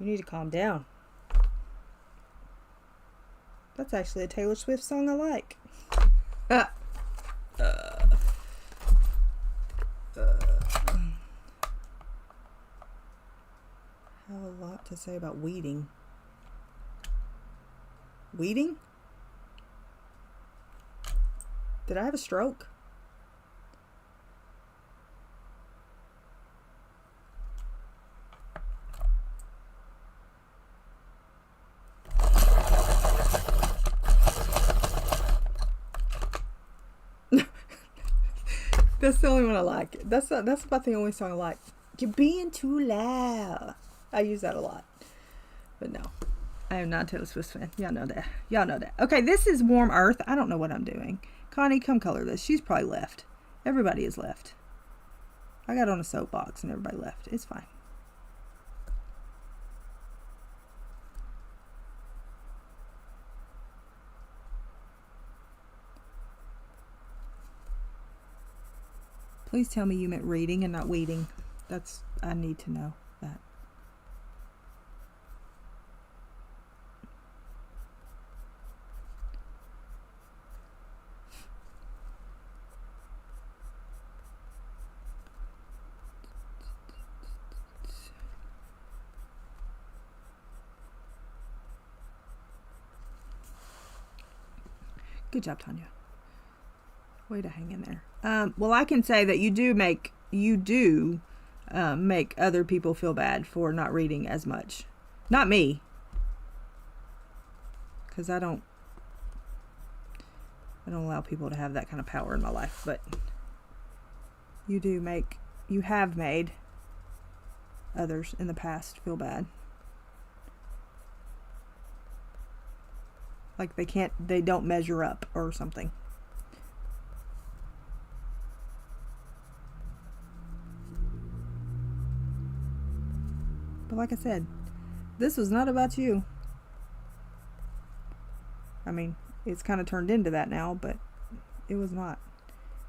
Speaker 1: you need to calm down. That's actually a Taylor Swift song I like. I have a lot to say about weeding. Weeding? Did I have a stroke? That's the only one I like. That's about the only song I like. You're being too loud. I use that a lot. But no, I am not a Taylor Swift fan. Y'all know that. Y'all know that. Okay, this is Warm Earth. I don't know what I'm doing. Connie, come color this. She's probably left. Everybody is left. I got on a soapbox and everybody left. It's fine. Please tell me you meant reading and not weeding. I need to know that. Good job, Tanya. Way to hang in there. Well, I can say that you do make other people feel bad for not reading as much. Not me, because I don't allow people to have that kind of power in my life. But you have made others in the past feel bad, like they don't measure up or something. But like I said, this was not about you. I mean, it's kind of turned into that now, but it was not.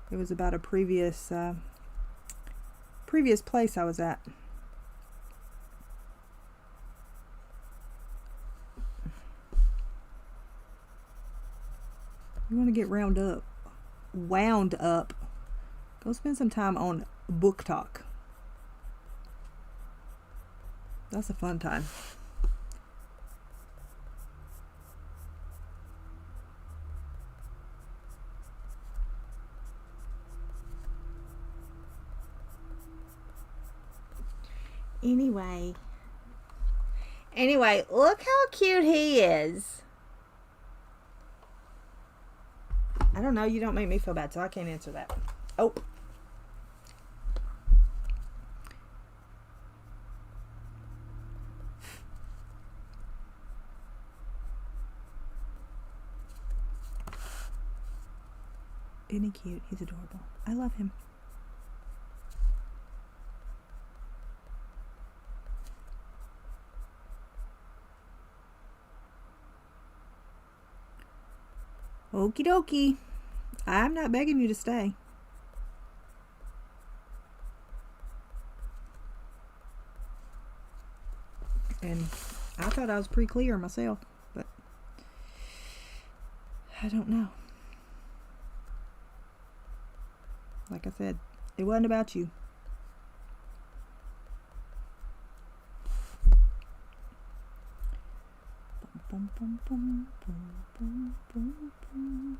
Speaker 1: It was about a previous place I was at. You want to get wound up, go spend some time on Book Talk. That's a fun time. Anyway, look how cute he is. I don't know, you don't make me feel bad, so I can't answer that. Oh. Isn't he cute? He's adorable. I love him. Okie dokie. I'm not begging you to stay. And I thought I was pretty clear myself, but I don't know. Like I said, it wasn't about you. Boom, boom, boom, boom, boom, boom, boom.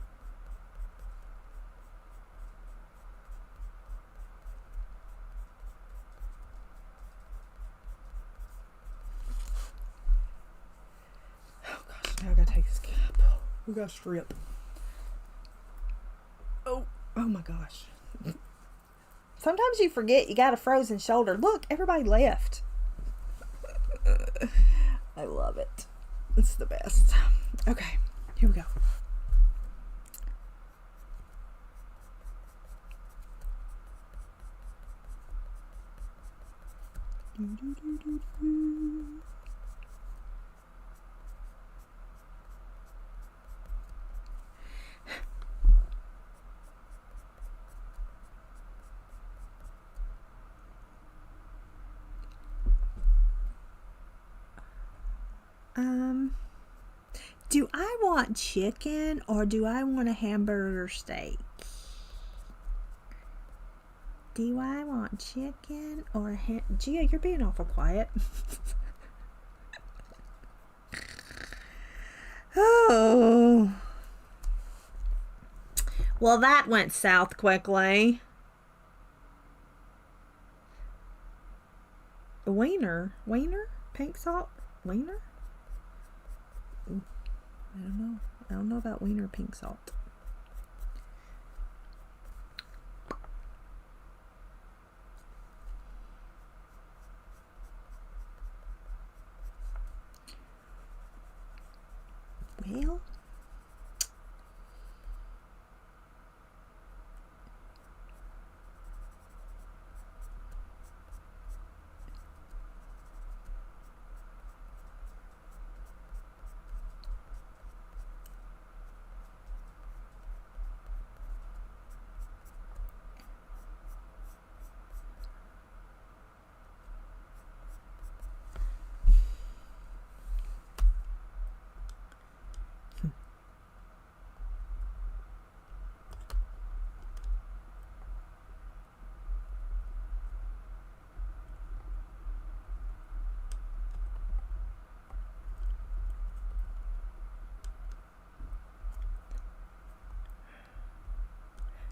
Speaker 1: Oh gosh, now I gotta take this cap. We gotta strip. Oh my gosh. Sometimes you forget you got a frozen shoulder. Look, everybody left. I love it. It's the best. Okay, here we go. Do I want chicken or do I want a hamburger steak? Do I want chicken or Gia, you're being awful quiet. Oh. Well, that went south quickly. Wiener? Pink salt? Wiener? I don't know. I don't know about wiener pink salt. Well,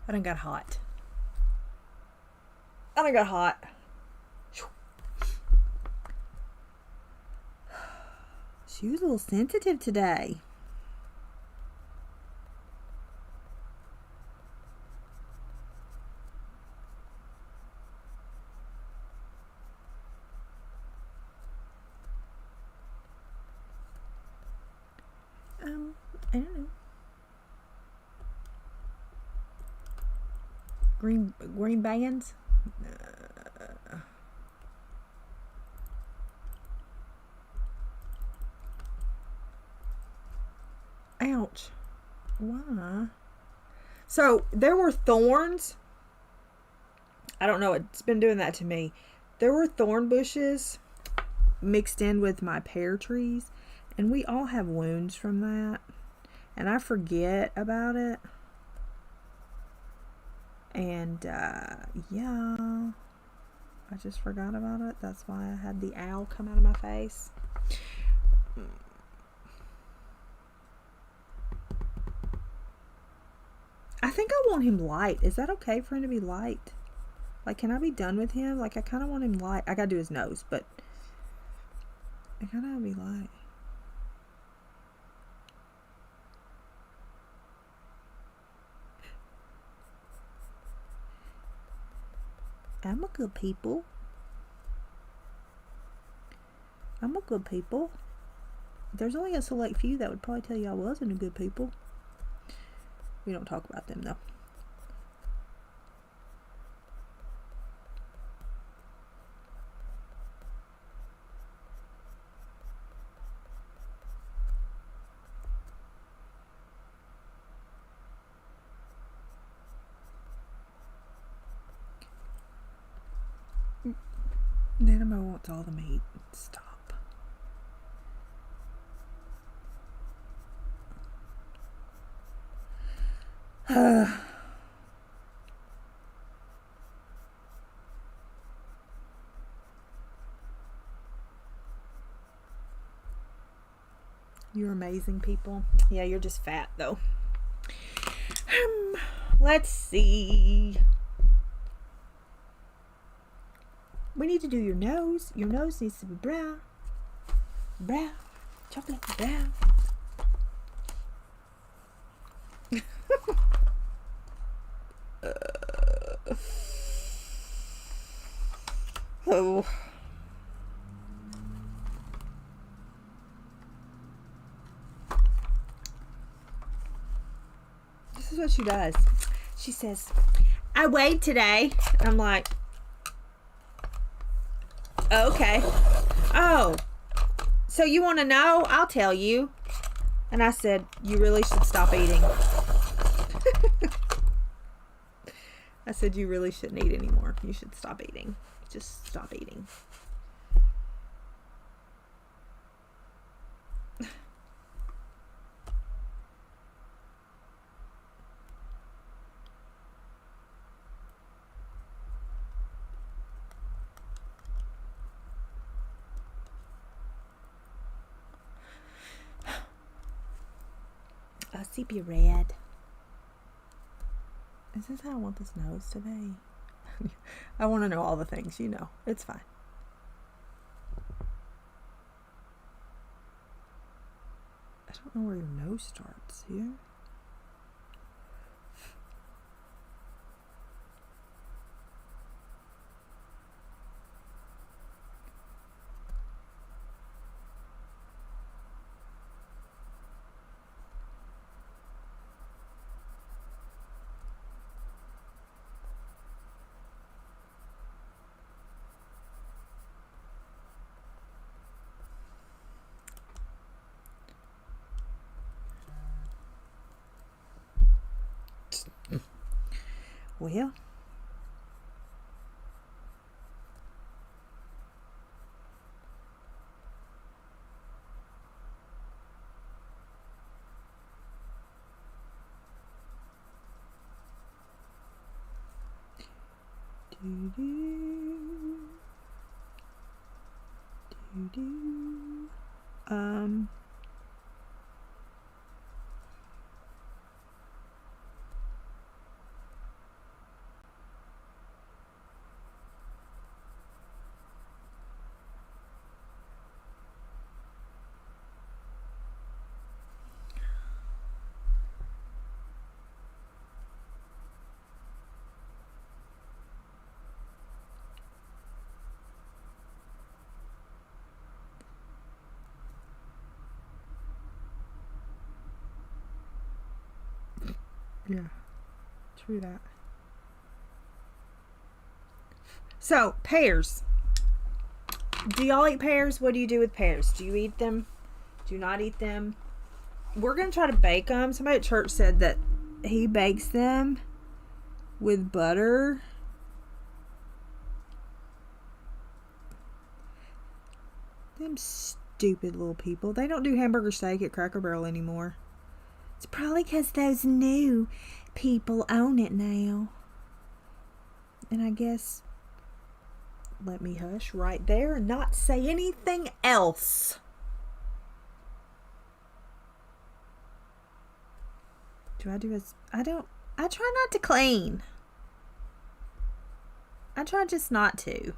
Speaker 1: I done got hot. She was a little sensitive today. I don't know. Green bands. Ouch. Why? So there were thorns. I don't know. It's been doing that to me. There were thorn bushes mixed in with my pear trees, and we all have wounds from that. And I forget about it. And yeah, I just forgot about it. That's why I had the owl come out of my face. I think I want him light. Is that okay for him to be light? Like, can I be done with him? Like, I kind of want him light. I gotta do his nose, but I kind of want to be light. I'm a good people. There's only a select few that would probably tell you I wasn't a good people. We don't talk about them though. Neenah wants all the meat. Stop. You're amazing, people. Yeah, you're just fat, though. Let's see. We need to do your nose. Your nose needs to be brown. Brown. Chocolate brown. Oh. This is what she does. She says, I weighed today. I'm like, okay. Oh, so you want to know? I'll tell you. And I said, you really should stop eating. I said, you really shouldn't eat anymore. You should stop eating. Just stop eating. Sepia red. Is this how I want this nose to be? I want to know all the things, you know. It's fine. I don't know where your nose starts here. Well, yeah, true that. So, pears. Do y'all eat pears? What do you do with pears? Do you eat them? Do you not eat them? We're going to try to bake them. Somebody at church said that he bakes them with butter. Them stupid little people. They don't do hamburger steak at Cracker Barrel anymore. It's probably because those new people own it now. And I guess, let me hush right there and not say anything else. I try not to clean. I try just not to.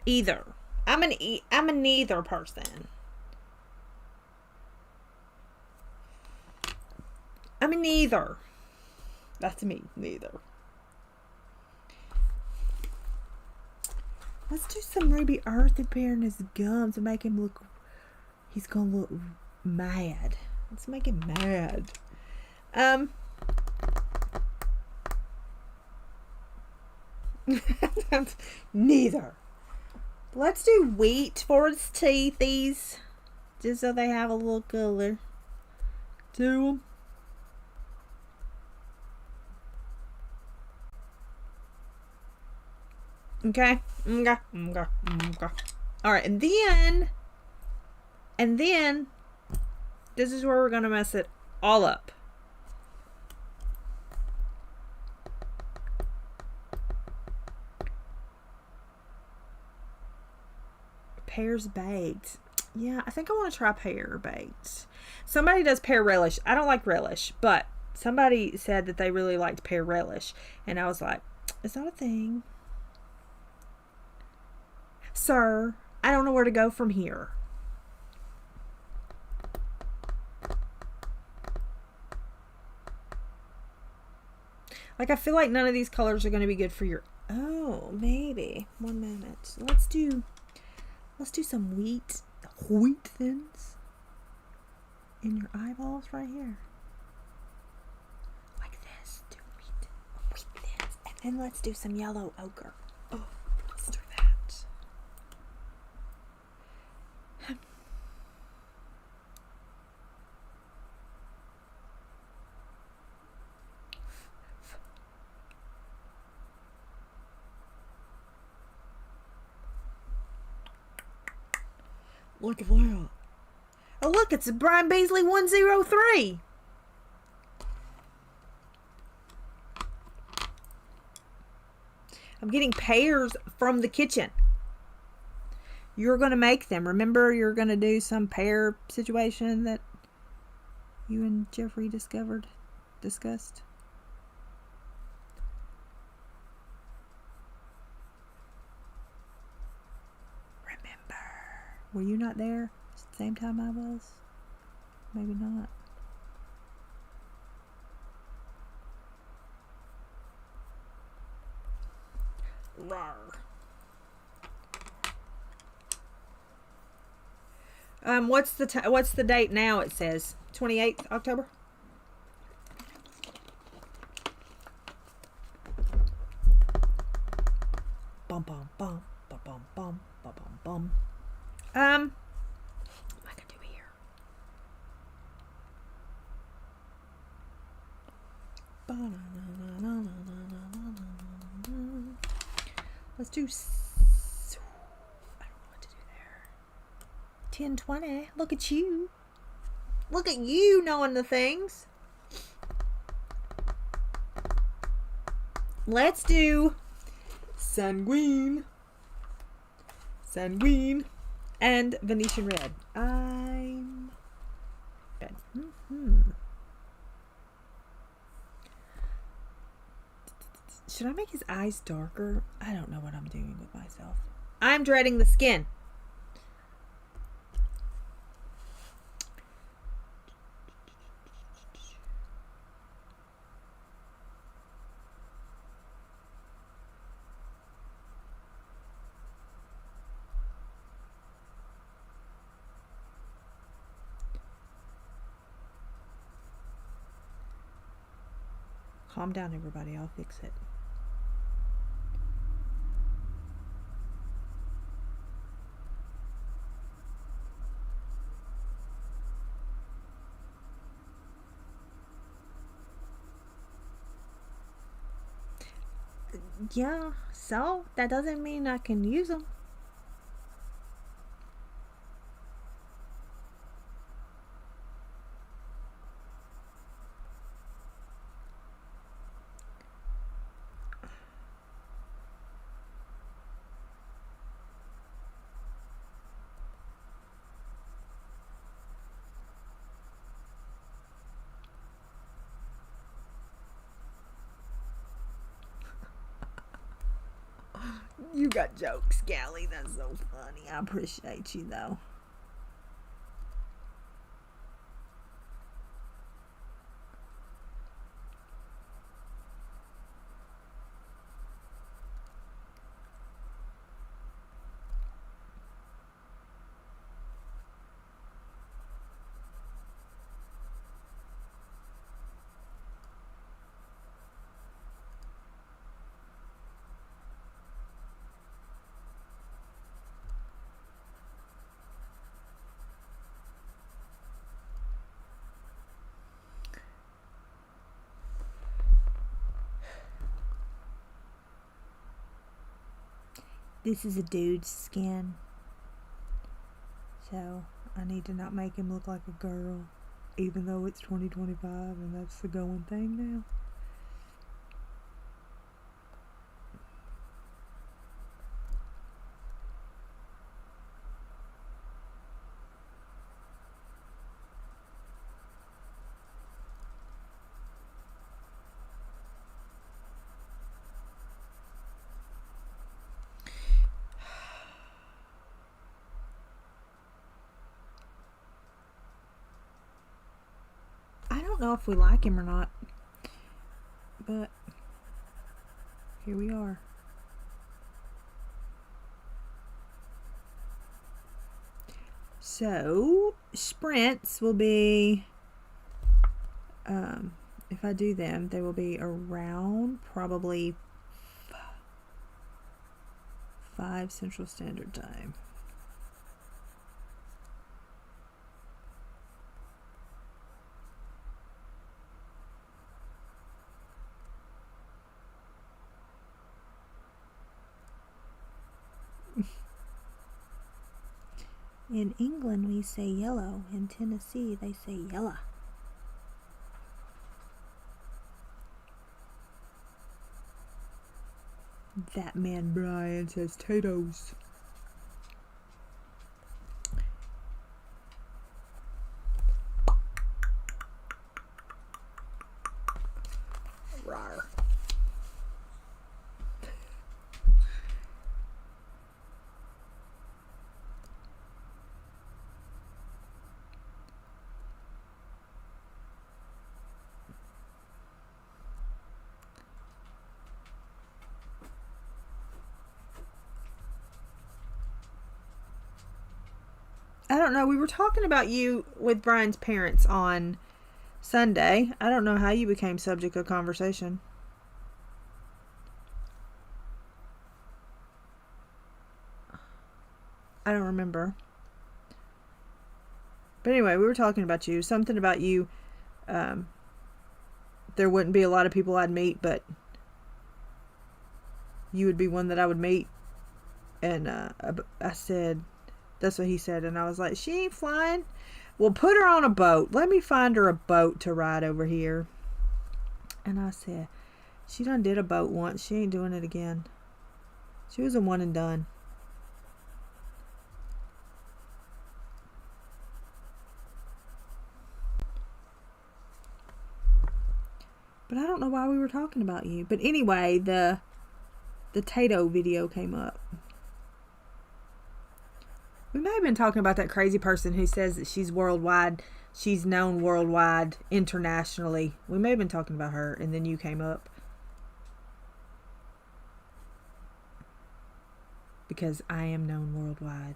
Speaker 1: Either. I'm a neither person. I'm a neither. That's me, neither. Let's do some Ruby Earth repairing his gums and make him look, he's gonna look mad. Let's make him mad. Neither. Let's do wheat for his teethies, just so they have a little color to them. Okay. Okay. Okay. Okay. All right. And then this is where we're going to mess it all up. Pears baked. Yeah, I think I want to try pear baked. Somebody does pear relish. I don't like relish, but somebody said that they really liked pear relish. And I was like, it's not a thing. Sir, I don't know where to go from here. Like, I feel like none of these colors are going to be good for your... Oh, maybe. 1 minute. Let's do some wheat thins in your eyeballs right here. Like this. Do wheat thins. And then let's do some yellow ochre. Oh, let's do that. Look at that. Oh, look, it's a Brian Beasley 103. I'm getting pears from the kitchen. You're going to make them. Remember, you're going to do some pear situation that you and Jeffrey discussed? Were you not there? Same time I was? Maybe not. Rawr. What's the date now? It says 28th October. Bum bum bum bum bum bum bum bum. What am I gonna do here? Let's do. I don't know what to do there. 10-20. Look at you. Look at you knowing the things. Let's do sanguine. And Venetian red. I'm good. Should I make his eyes darker? I don't know what I'm doing with myself. I'm dreading the skin. Calm down, everybody. I'll fix it. Yeah, so that doesn't mean I can use them. You got jokes, Gally. That's so funny. I appreciate you, though. This is a dude's skin. So I need to not make him look like a girl, even though it's 2025 and that's the going thing now. I don't know if we like him or not, but here we are. So sprints will be, if I do them, they will be around probably 5 Central Standard Time. In England, we say yellow. In Tennessee, they say yella. That man Brian says potatoes. Rawr. I don't know. We were talking about you with Brian's parents on Sunday. I don't know how you became subject of conversation. I don't remember. But anyway, we were talking about you. Something about you. There wouldn't be a lot of people I'd meet, but you would be one that I would meet. And I said... That's what he said, and I was like, she ain't flying. Well, put her on a boat. Let me find her a boat to ride over here. And I said, she done did a boat once. She ain't doing it again. She was a one and done. But I don't know why we were talking about you. But anyway, the Tato video came up. We may have been talking about that crazy person who says that she's worldwide. She's known worldwide, internationally. We may have been talking about her, and then you came up. Because I am known worldwide.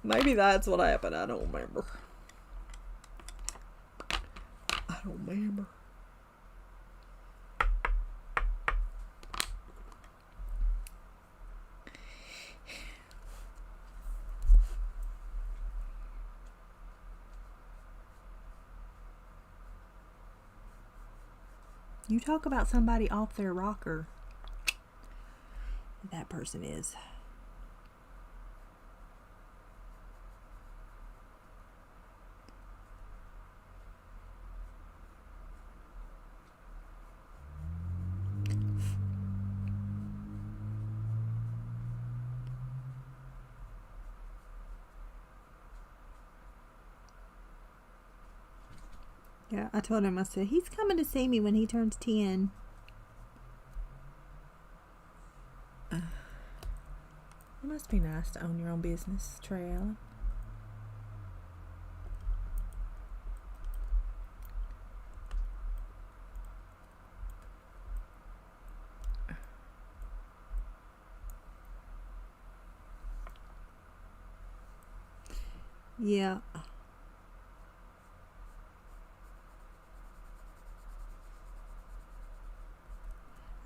Speaker 1: Maybe that's what happened. I don't remember. I don't remember. You talk about somebody off their rocker. That person is. Yeah, I told him, I said, he's coming to see me when he turns 10. It must be nice to own your own business, Trey Allen. Yeah.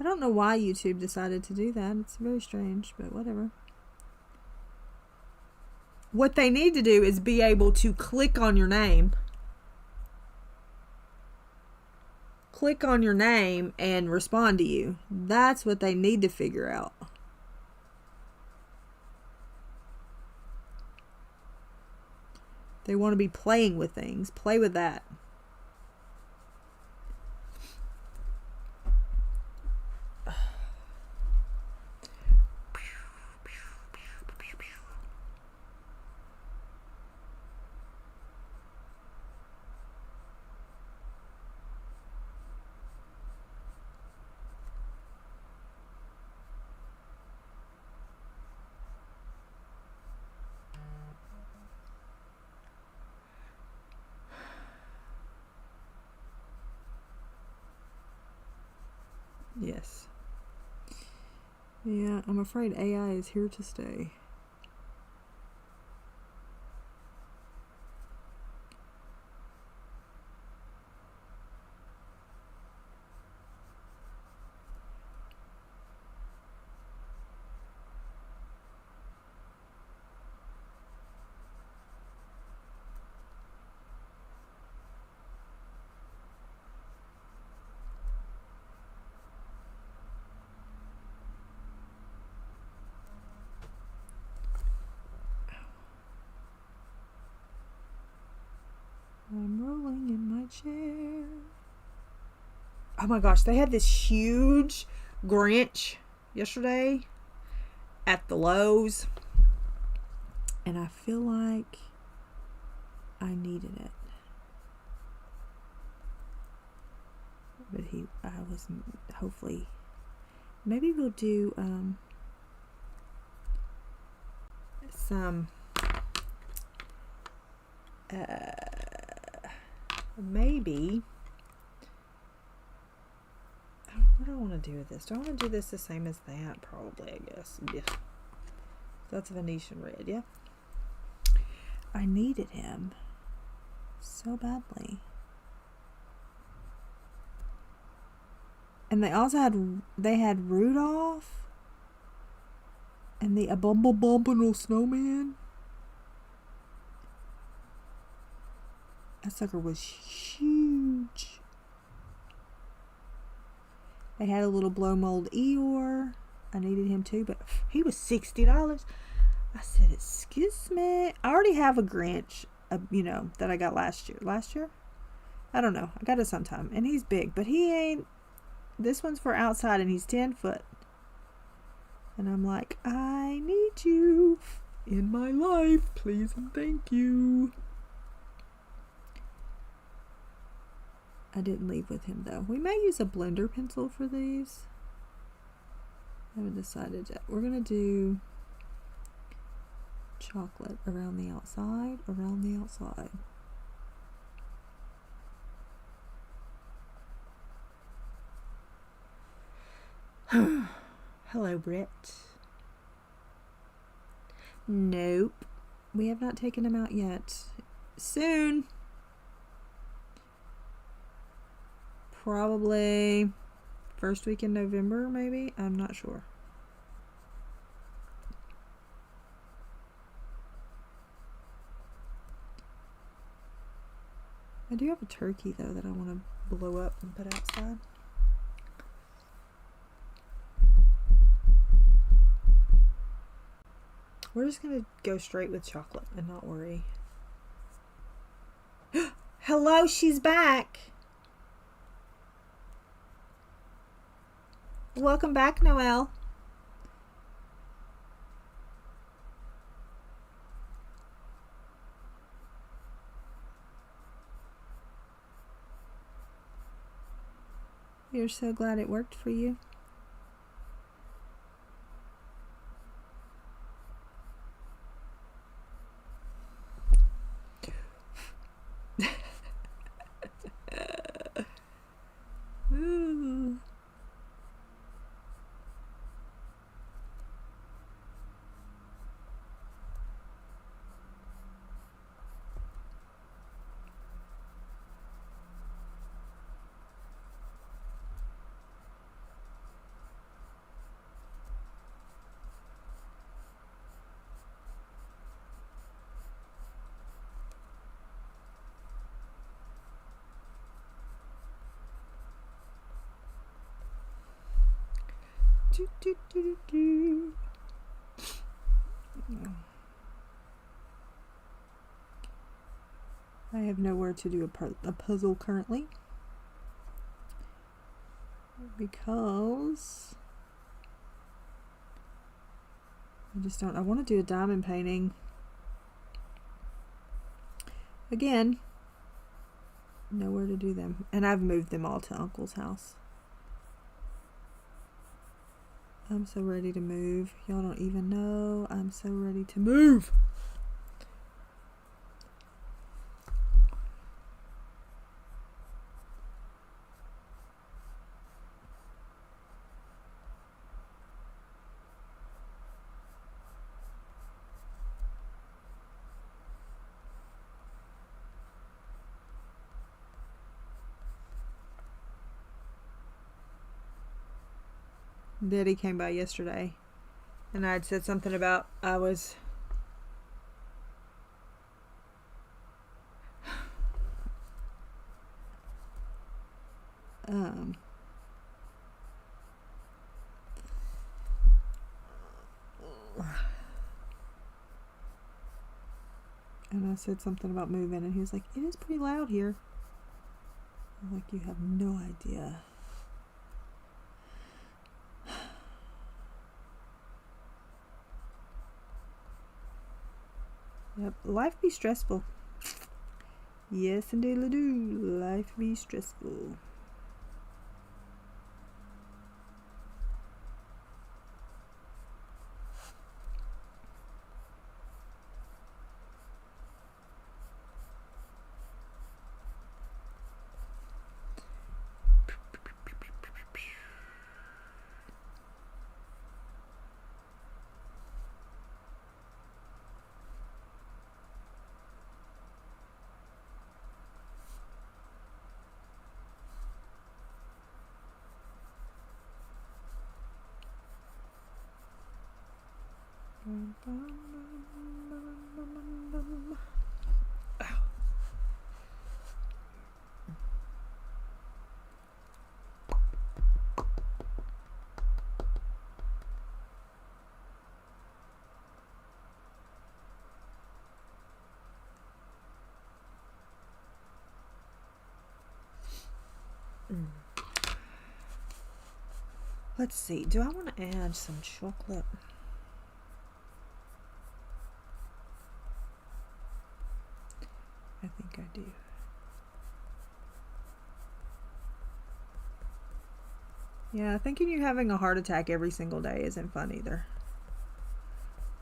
Speaker 1: I don't know why YouTube decided to do that. It's very strange, but whatever. What they need to do is be able to click on your name. click on your name and respond to you. That's what they need to figure out. They want to be playing with things. Play with that. Yes. Yeah, I'm afraid AI is here to stay. I'm rolling in my chair. Oh my gosh, they had this huge Grinch yesterday at the Lowe's, and I feel like I needed it. But I was, hopefully, maybe we'll do some maybe, what do I want to do with this? Do I want to do this the same as that? Probably, I guess. Yeah. That's Venetian red, yeah. I needed him so badly. And they also had Rudolph and the Abominable Snowman. That sucker was huge. They had a little blow mold Eeyore. I needed him too, but he was $60. I said, excuse me. I already have a Grinch, that I got last year. Last year? I don't know. I got it sometime. And he's big, but he ain't. This one's for outside, and he's 10 foot. And I'm like, I need you in my life. Please and thank you. I didn't leave with him, though. We may use a blender pencil for these. I haven't decided yet. We're going to do chocolate around the outside, Hello, Britt. Nope. We have not taken him out yet. Soon. Probably first week in November, maybe. I'm not sure. I do have a turkey, though, that I want to blow up and put outside. We're just going to go straight with chocolate and not worry. Hello, she's back. Welcome back, Noelle. You're so glad it worked for you. Ooh. I have nowhere to do a puzzle currently because I just don't. I want to do a diamond painting again. Nowhere to do them, and I've moved them all to Uncle's house. I'm so ready to move. Y'all don't even know. I'm so ready to move. Daddy came by yesterday, and I had said something about I was and I said something about moving, and he was like, "It is pretty loud here." I'm like, "You have no idea." Yep, life be stressful. Yes, indeed, do. Life be stressful. Let's see. Do I want to add some chocolate? I think I do. Yeah, thinking you're having a heart attack every single day isn't fun either.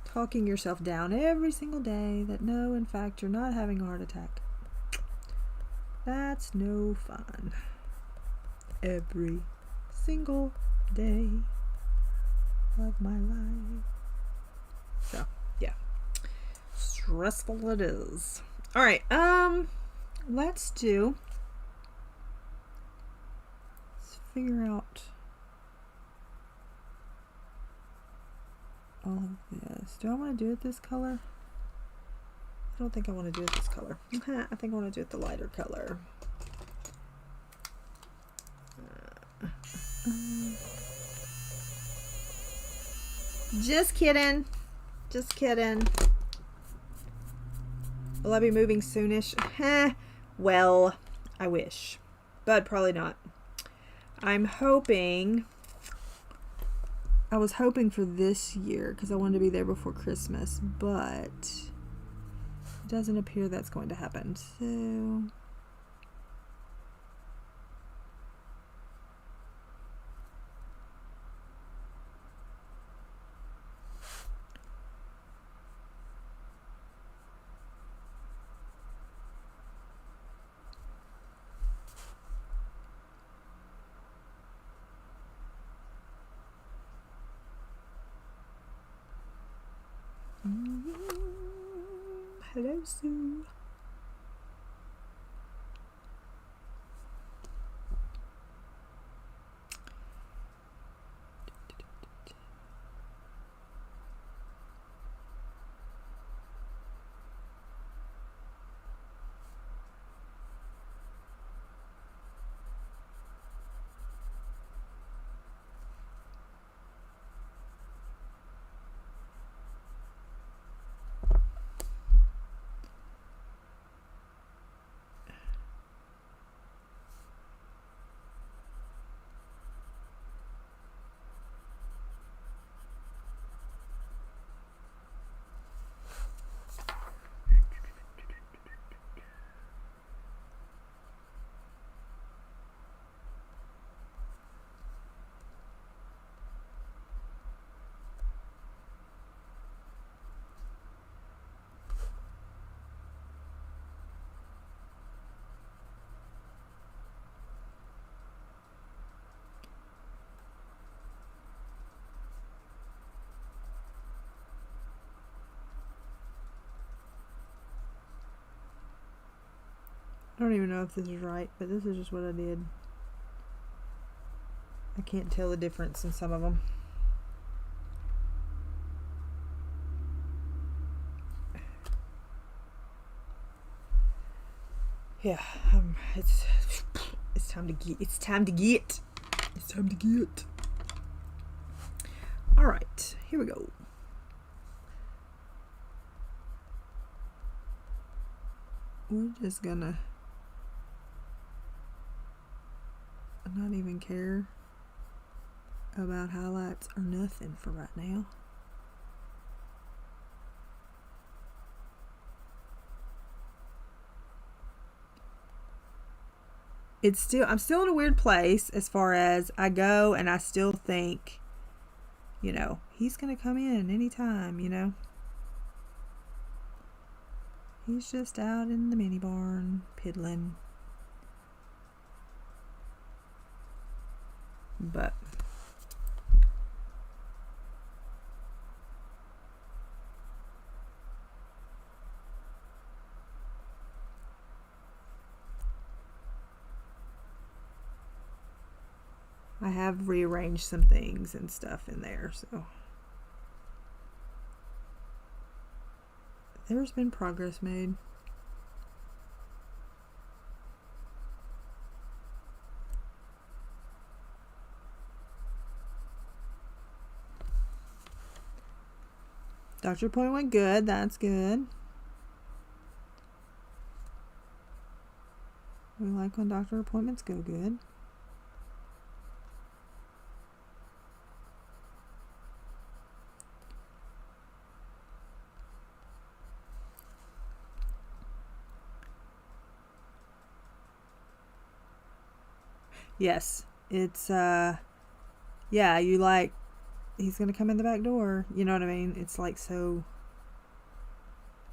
Speaker 1: Talking yourself down every single day that no, in fact, you're not having a heart attack. That's no fun. Every single day of my life. So, yeah. Stressful it is. All right, let's figure out all of this. Do I want to do it this color? I don't think I want to do it this color. I think I want to do it the lighter color. Just kidding. Just kidding. Will I be moving soonish? Well, I wish. But probably not. I'm hoping... I was hoping for this year because I wanted to be there before Christmas, but it doesn't appear that's going to happen. So... Hello, Sue. I don't even know if this is right, but this is just what I did. I can't tell the difference in some of them. Yeah, it's time to get. It's time to get. It's time to get. All right, here we go. We're just gonna not even care about highlights or nothing for right now. It's still, I'm still in a weird place as far as I go, and I still think, you know, he's gonna come in anytime, you know. He's just out in the mini barn piddling. But I have rearranged some things and stuff in there, so there's been progress made. Doctor appointment went good. That's good. We like when doctor appointments go good. Yes, it's yeah, you like, he's gonna come in the back door, you know what I mean? It's like, so,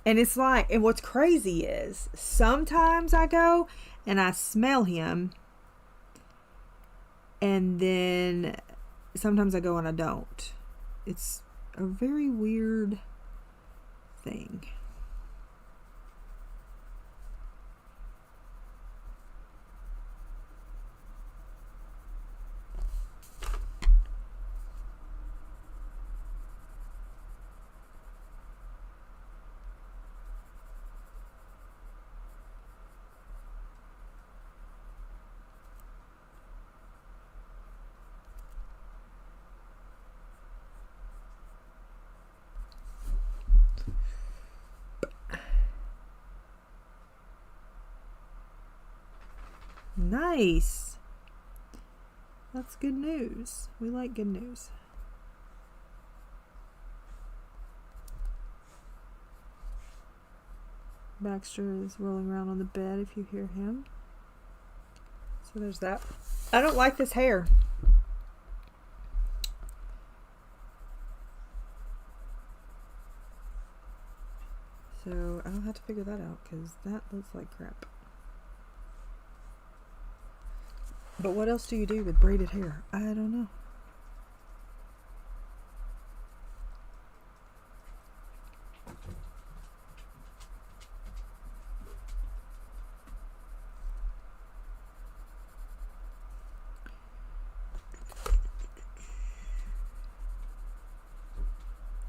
Speaker 1: and it's like, and what's crazy is sometimes I go and I smell him, and then sometimes I go and I don't. It's a very weird thing. Nice. That's good news. We like good news. Baxter is rolling around on the bed if you hear him. So there's that. I don't like this hair. So I'll have to figure that out because that looks like crap. But what else do you do with braided hair? I don't know.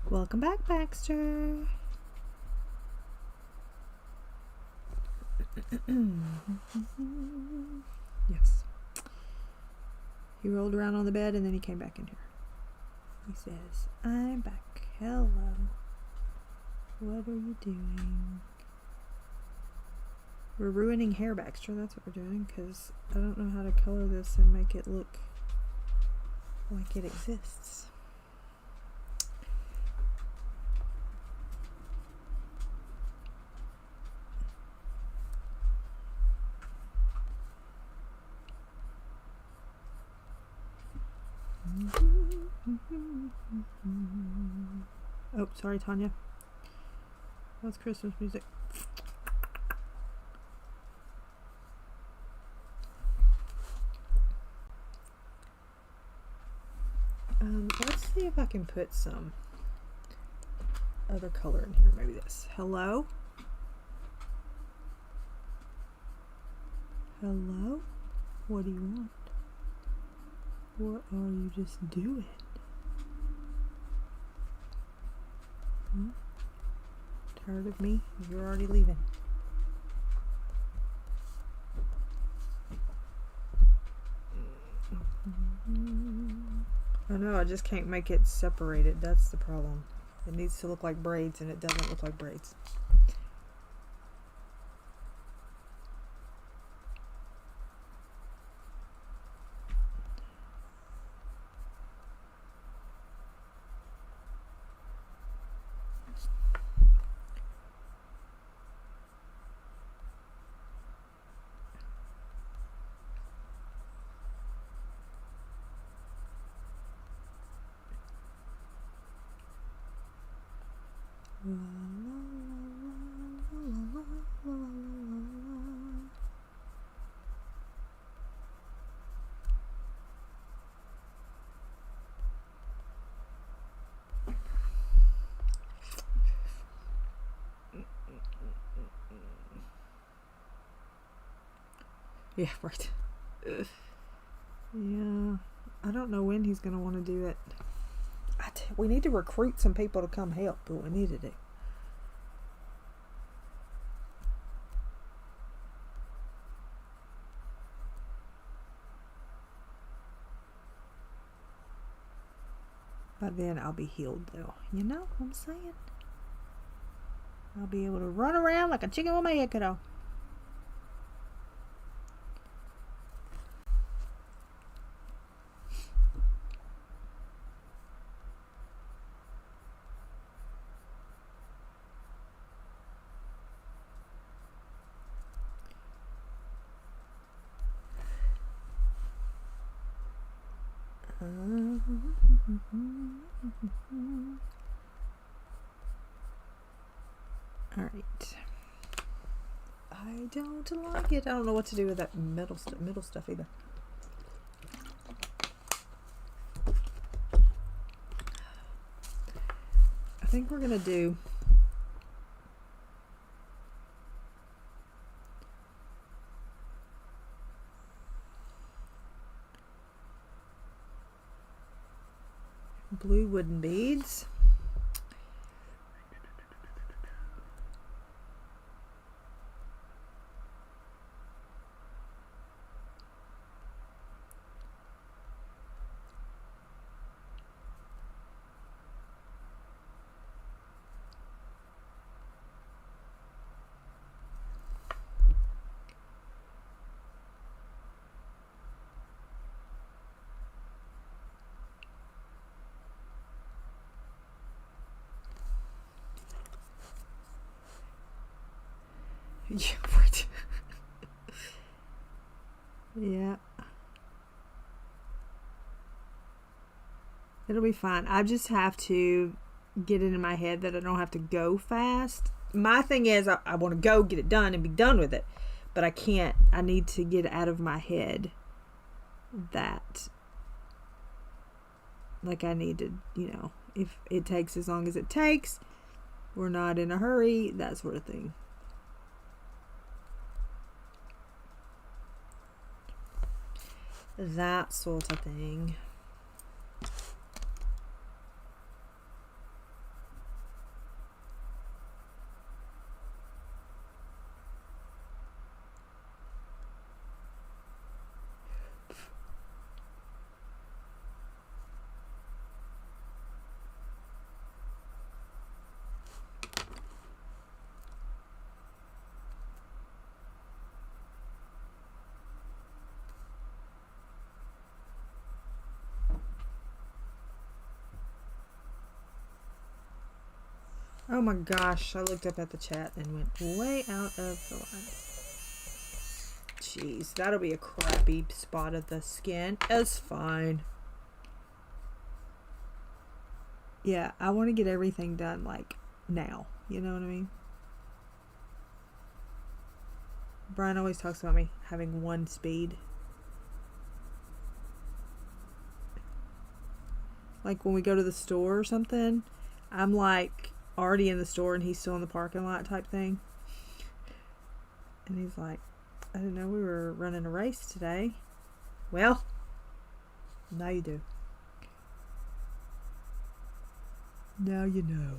Speaker 1: Welcome back, Baxter. Yes. He rolled around on the bed and then he came back in here. He says, I'm back. Hello. What are you doing? We're ruining hair, Baxter. That's what we're doing, because I don't know how to color this and make it look like it exists. Oh, sorry, Tanya. That's Christmas music. Let's see if I can put some other color in here. Maybe this. Hello? Hello? What do you want? What are you just doing? Hmm? Tired of me? You're already leaving. I know, I just can't make it separated. That's the problem. It needs to look like braids, and it doesn't look like braids. Yeah, right. Yeah, I don't know when he's going to want to do it. We need to recruit some people to come help, but we need to do. By then I'll be healed though. You know what I'm saying? I'll be able to run around like a chicken with my head cut off. All right. I don't like it. I don't know what to do with that middle stuff either. I think we're gonna do blue wooden beads. Yeah, right. Yeah. It'll be fine. I just have to get it in my head that I don't have to go fast. My thing is I want to go get it done and be done with it. But I can't. I need to get out of my head that, like, I need to, you know, if it takes as long as it takes, we're not in a hurry, that sort of thing. That sort of thing. Oh my gosh, I looked up at the chat and went way out of the line. Jeez, that'll be a crappy spot of the skin. It's fine. Yeah, I want to get everything done, like, now. You know what I mean? Brian always talks about me having one speed. Like, when we go to the store or something, I'm, like, already in the store and he's still in the parking lot type thing. And he's like, I didn't know we were running a race today. Well, now you do. Now you know.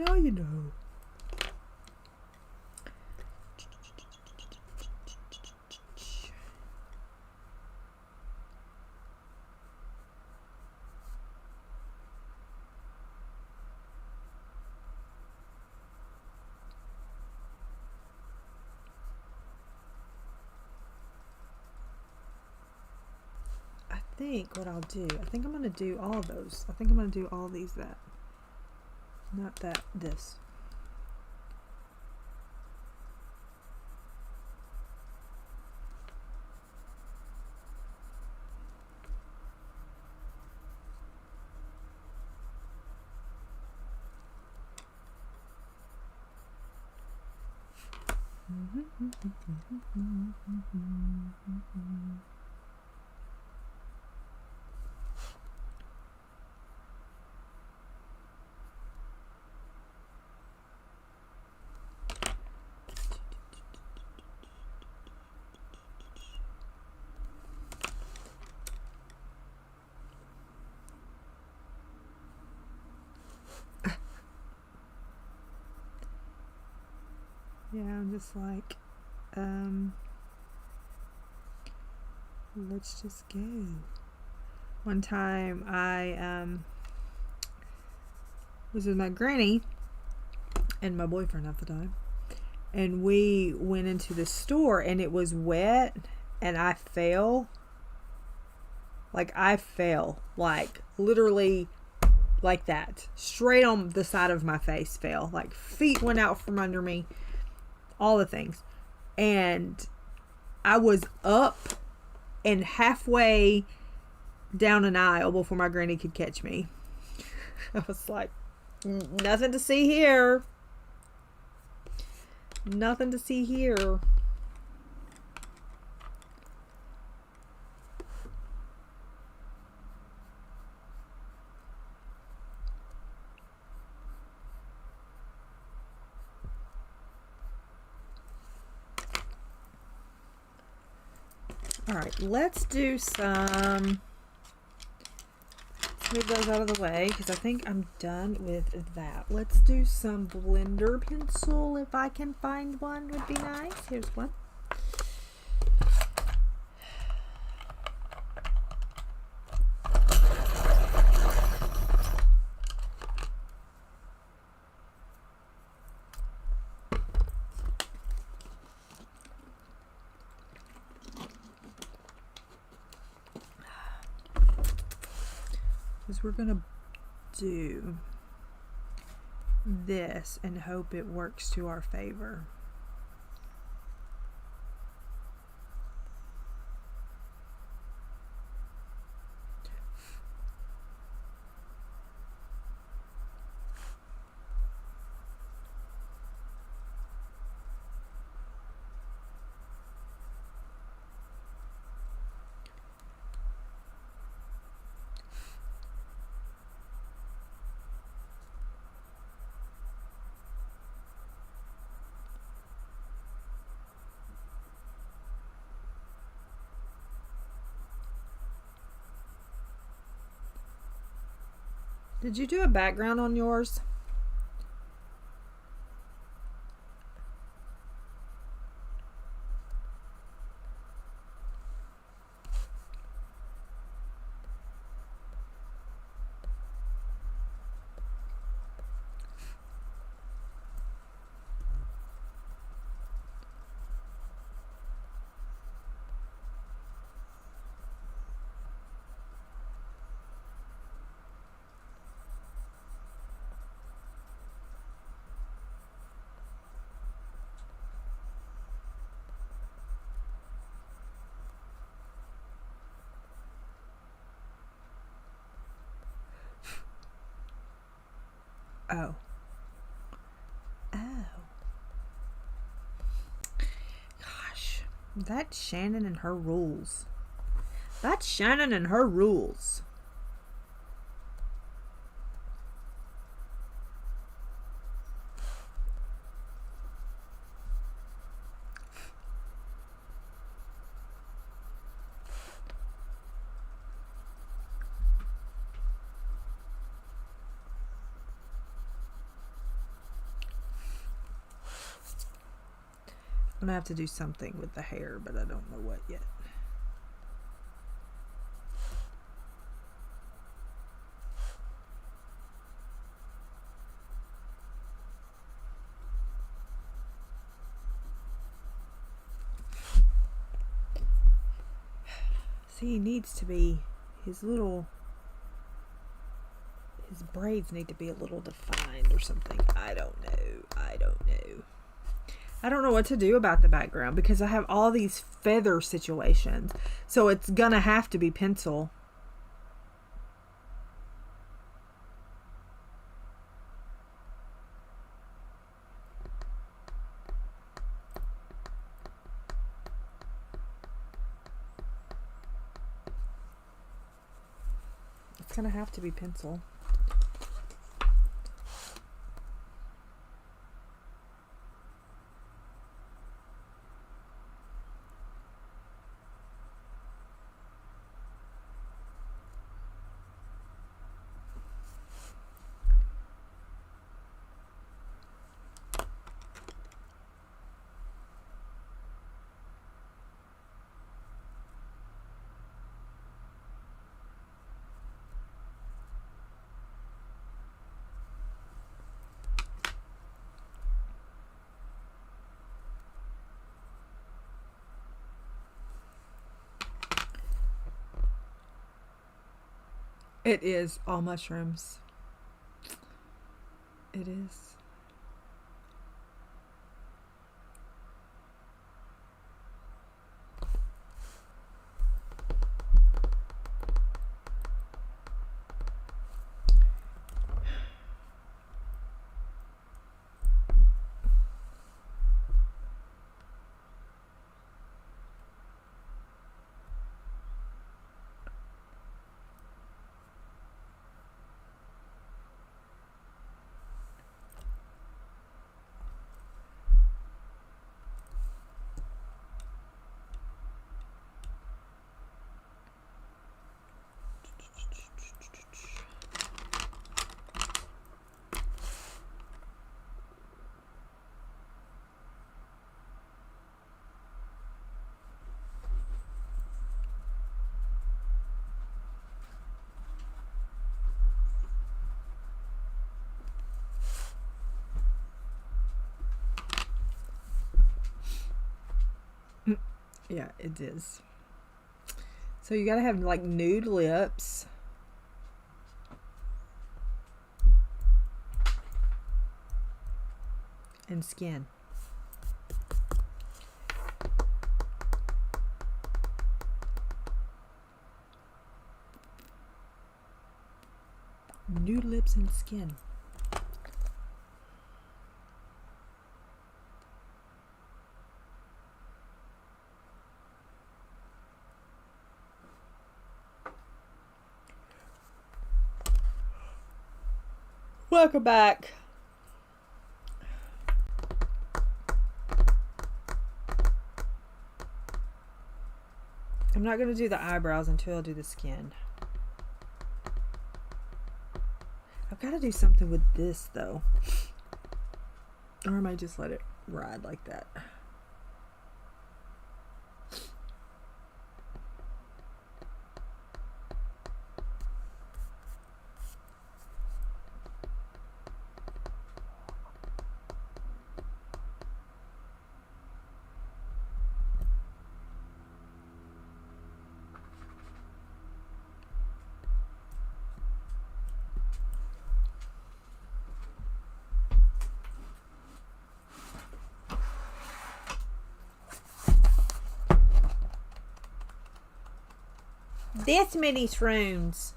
Speaker 1: Now you know. I think what I'll do, I think I'm going to do all those. I think I'm going to do all these that. Not that, this. Yeah, I'm just like, let's just go. One time I was with my granny and my boyfriend at the time, and we went into the store and it was wet and I fell. Like I fell, like literally like that. Straight on the side of my face fell. Like feet went out from under me. All the things. And I was up and halfway down an aisle before my granny could catch me. I was like, nothing to see here. Nothing to see here. All right, let's do some, let's move those out of the way because I think I'm done with that. Let's do some blender pencil. If I can find one would be nice. Here's one. We're gonna do this and hope it works to our favor. Did you do a background on yours? Oh. Oh. Gosh. That's Shannon and her rules. That's Shannon and her rules. I'm gonna have to do something with the hair, but I don't know what yet. See, he needs to be, his braids need to be a little defined or something. I don't know. I don't know what to do about the background because I have all these feather situations. So it's gonna have to be pencil. It's gonna have to be pencil. It is all mushrooms. It is. Yeah, it is. So you gotta have like nude lips. And skin. Nude lips and skin. Welcome back. I'm not going to do the eyebrows until I do the skin. I've got to do something with this though. Or I might just let it ride like that. This many shrooms.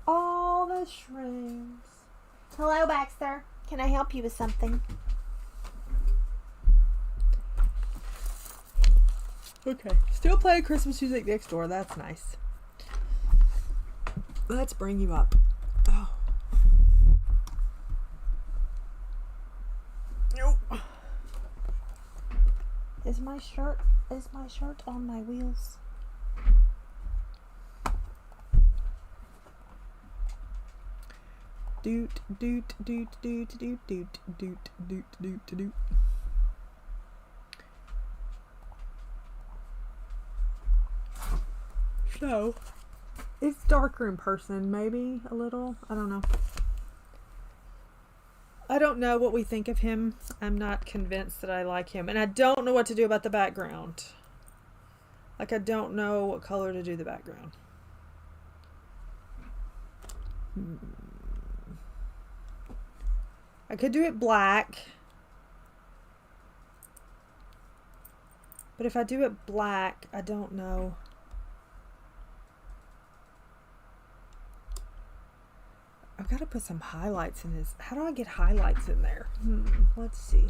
Speaker 1: All the shrooms.
Speaker 2: Hello, Baxter. Can I help you with something?
Speaker 1: Okay. Still playing Christmas music next door. That's nice. Let's bring you up. Oh. Nope.
Speaker 2: Is my shirt on my wheels?
Speaker 1: doot doot doot doot doot doot doot doot doot doot. So it's darker in person, maybe a little. I don't know. I don't know what we think of him. I'm not convinced that I like him, and I don't know what to do about the background. Like, I don't know what color to do the background. I could do it black. But if I do it black, I don't know. I've got to put some highlights in this. How do I get highlights in there? Let's see.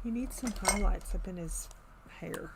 Speaker 1: He needs some highlights up in his hair.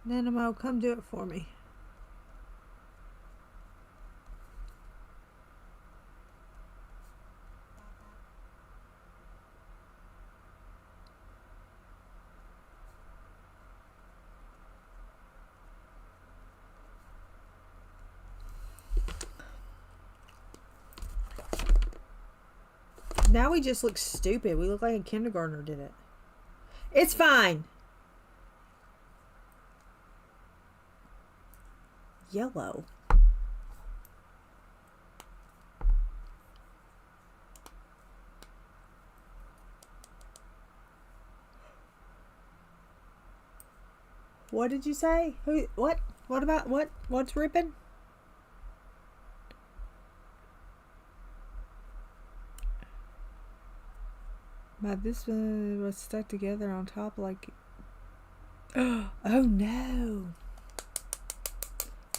Speaker 1: Neenah, come do it for me. Now we just look stupid. We look like a kindergartner did it. It's fine. Yellow. What did you say? Who? What? What about what? What's ripping? This was stuck together on top like. Oh no!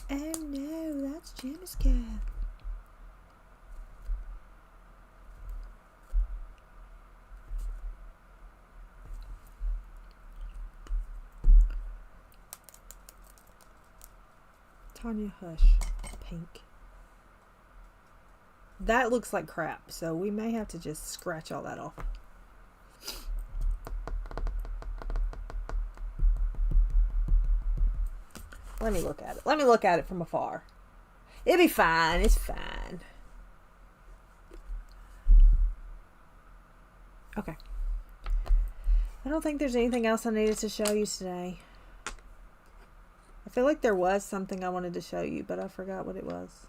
Speaker 1: Oh no! That's Janice cat. Tanya, hush. Pink. That looks like crap, so we may have to just scratch all that off. Let me look at it. Let me look at it from afar. It'll be fine. It's fine. Okay. I don't think there's anything else I needed to show you today. I feel like there was something I wanted to show you, but I forgot what it was.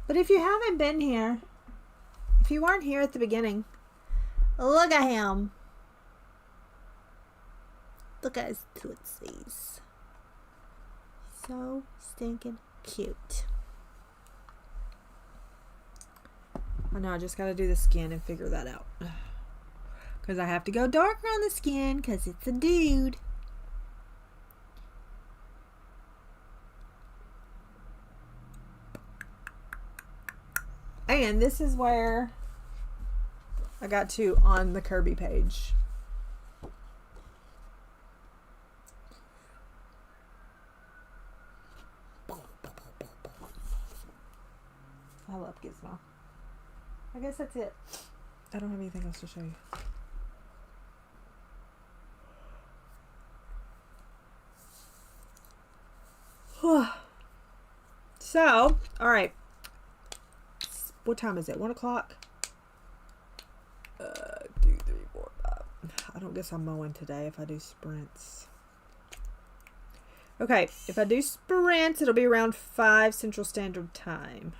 Speaker 1: But if you haven't been here, if you weren't here at the beginning, look at him. Look at his tootsies. So stinking cute. I know, I just got to do the skin and figure that out. Because I have to go darker on the skin because it's a dude. And this is where I got to on the Kirby page. I love Gizmo. I guess that's it. I don't have anything else to show you. So, all right. What time is it? 1 o'clock? 2, 3, 4, 5. I don't guess I'm mowing today if I do sprints. Okay, if I do sprints, it'll be around 5 Central Standard Time.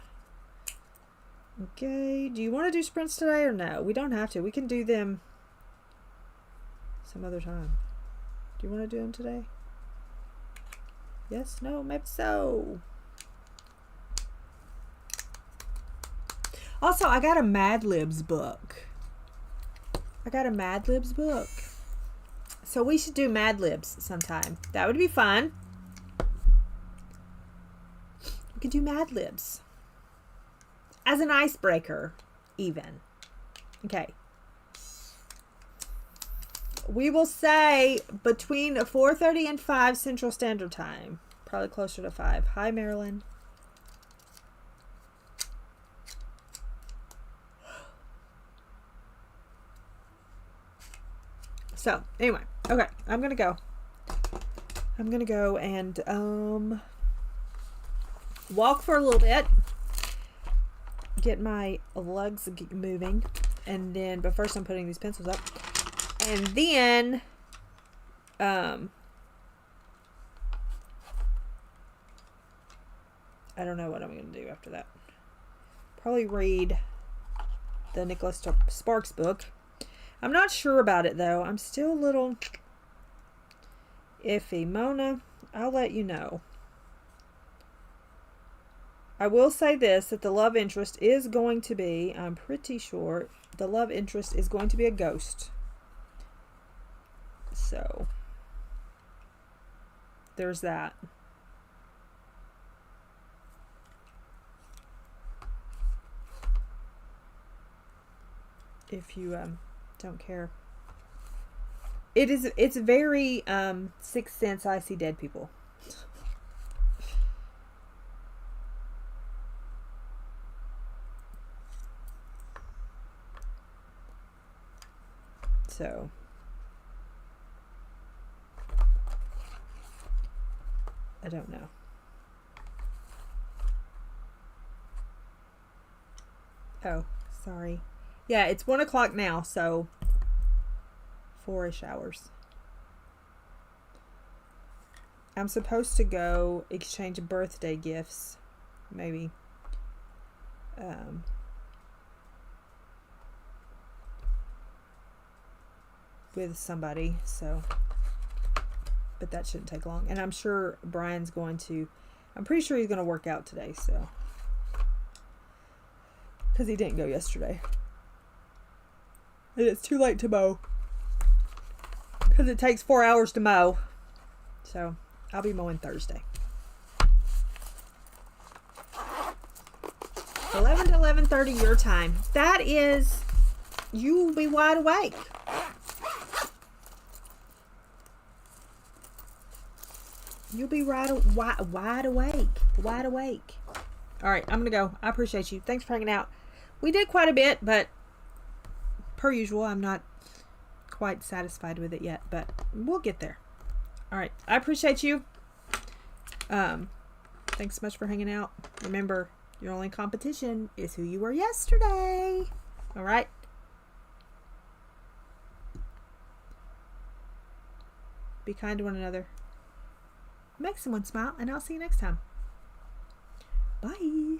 Speaker 1: Okay, do you want to do sprints today or no? We don't have to. We can do them some other time. Do you want to do them today? Yes? No? Maybe so. Also, I got a Mad Libs book. So we should do Mad Libs sometime. That would be fun. We could do Mad Libs. As an icebreaker, even. Okay. We will say between 4:30 and 5 Central Standard Time. Probably closer to 5. Hi, Marilyn. So, anyway. Okay, I'm going to go. I'm going to go and walk for a little bit. Get my legs moving. And then, but first I'm putting these pencils up. And then, I don't know what I'm going to do after that. Probably read the Nicholas Sparks book. I'm not sure about it, though. I'm still a little iffy. Mona, I'll let you know. I will say this, that the love interest is going to be, I'm pretty sure, the love interest is going to be a ghost. So, there's that. If you don't care. It's very Sixth Sense, I see dead people. So I don't know. Oh, sorry. Yeah, it's 1 o'clock now, so 4-ish hours. I'm supposed to go exchange birthday gifts, maybe. With somebody, so, but that shouldn't take long. And I'm sure Brian's going to, I'm pretty sure he's going to work out today, so, because he didn't go yesterday. And it's too late to mow, because it takes 4 hours to mow. So I'll be mowing Thursday. 11 to 11:30 your time. That is, you will be wide awake. You'll be wide awake. Wide awake. All right, I'm going to go. I appreciate you. Thanks for hanging out. We did quite a bit, but per usual, I'm not quite satisfied with it yet, but we'll get there. All right, I appreciate you. Thanks so much for hanging out. Remember, your only competition is who you were yesterday. All right? Be kind to one another. Make someone smile, and I'll see you next time. Bye.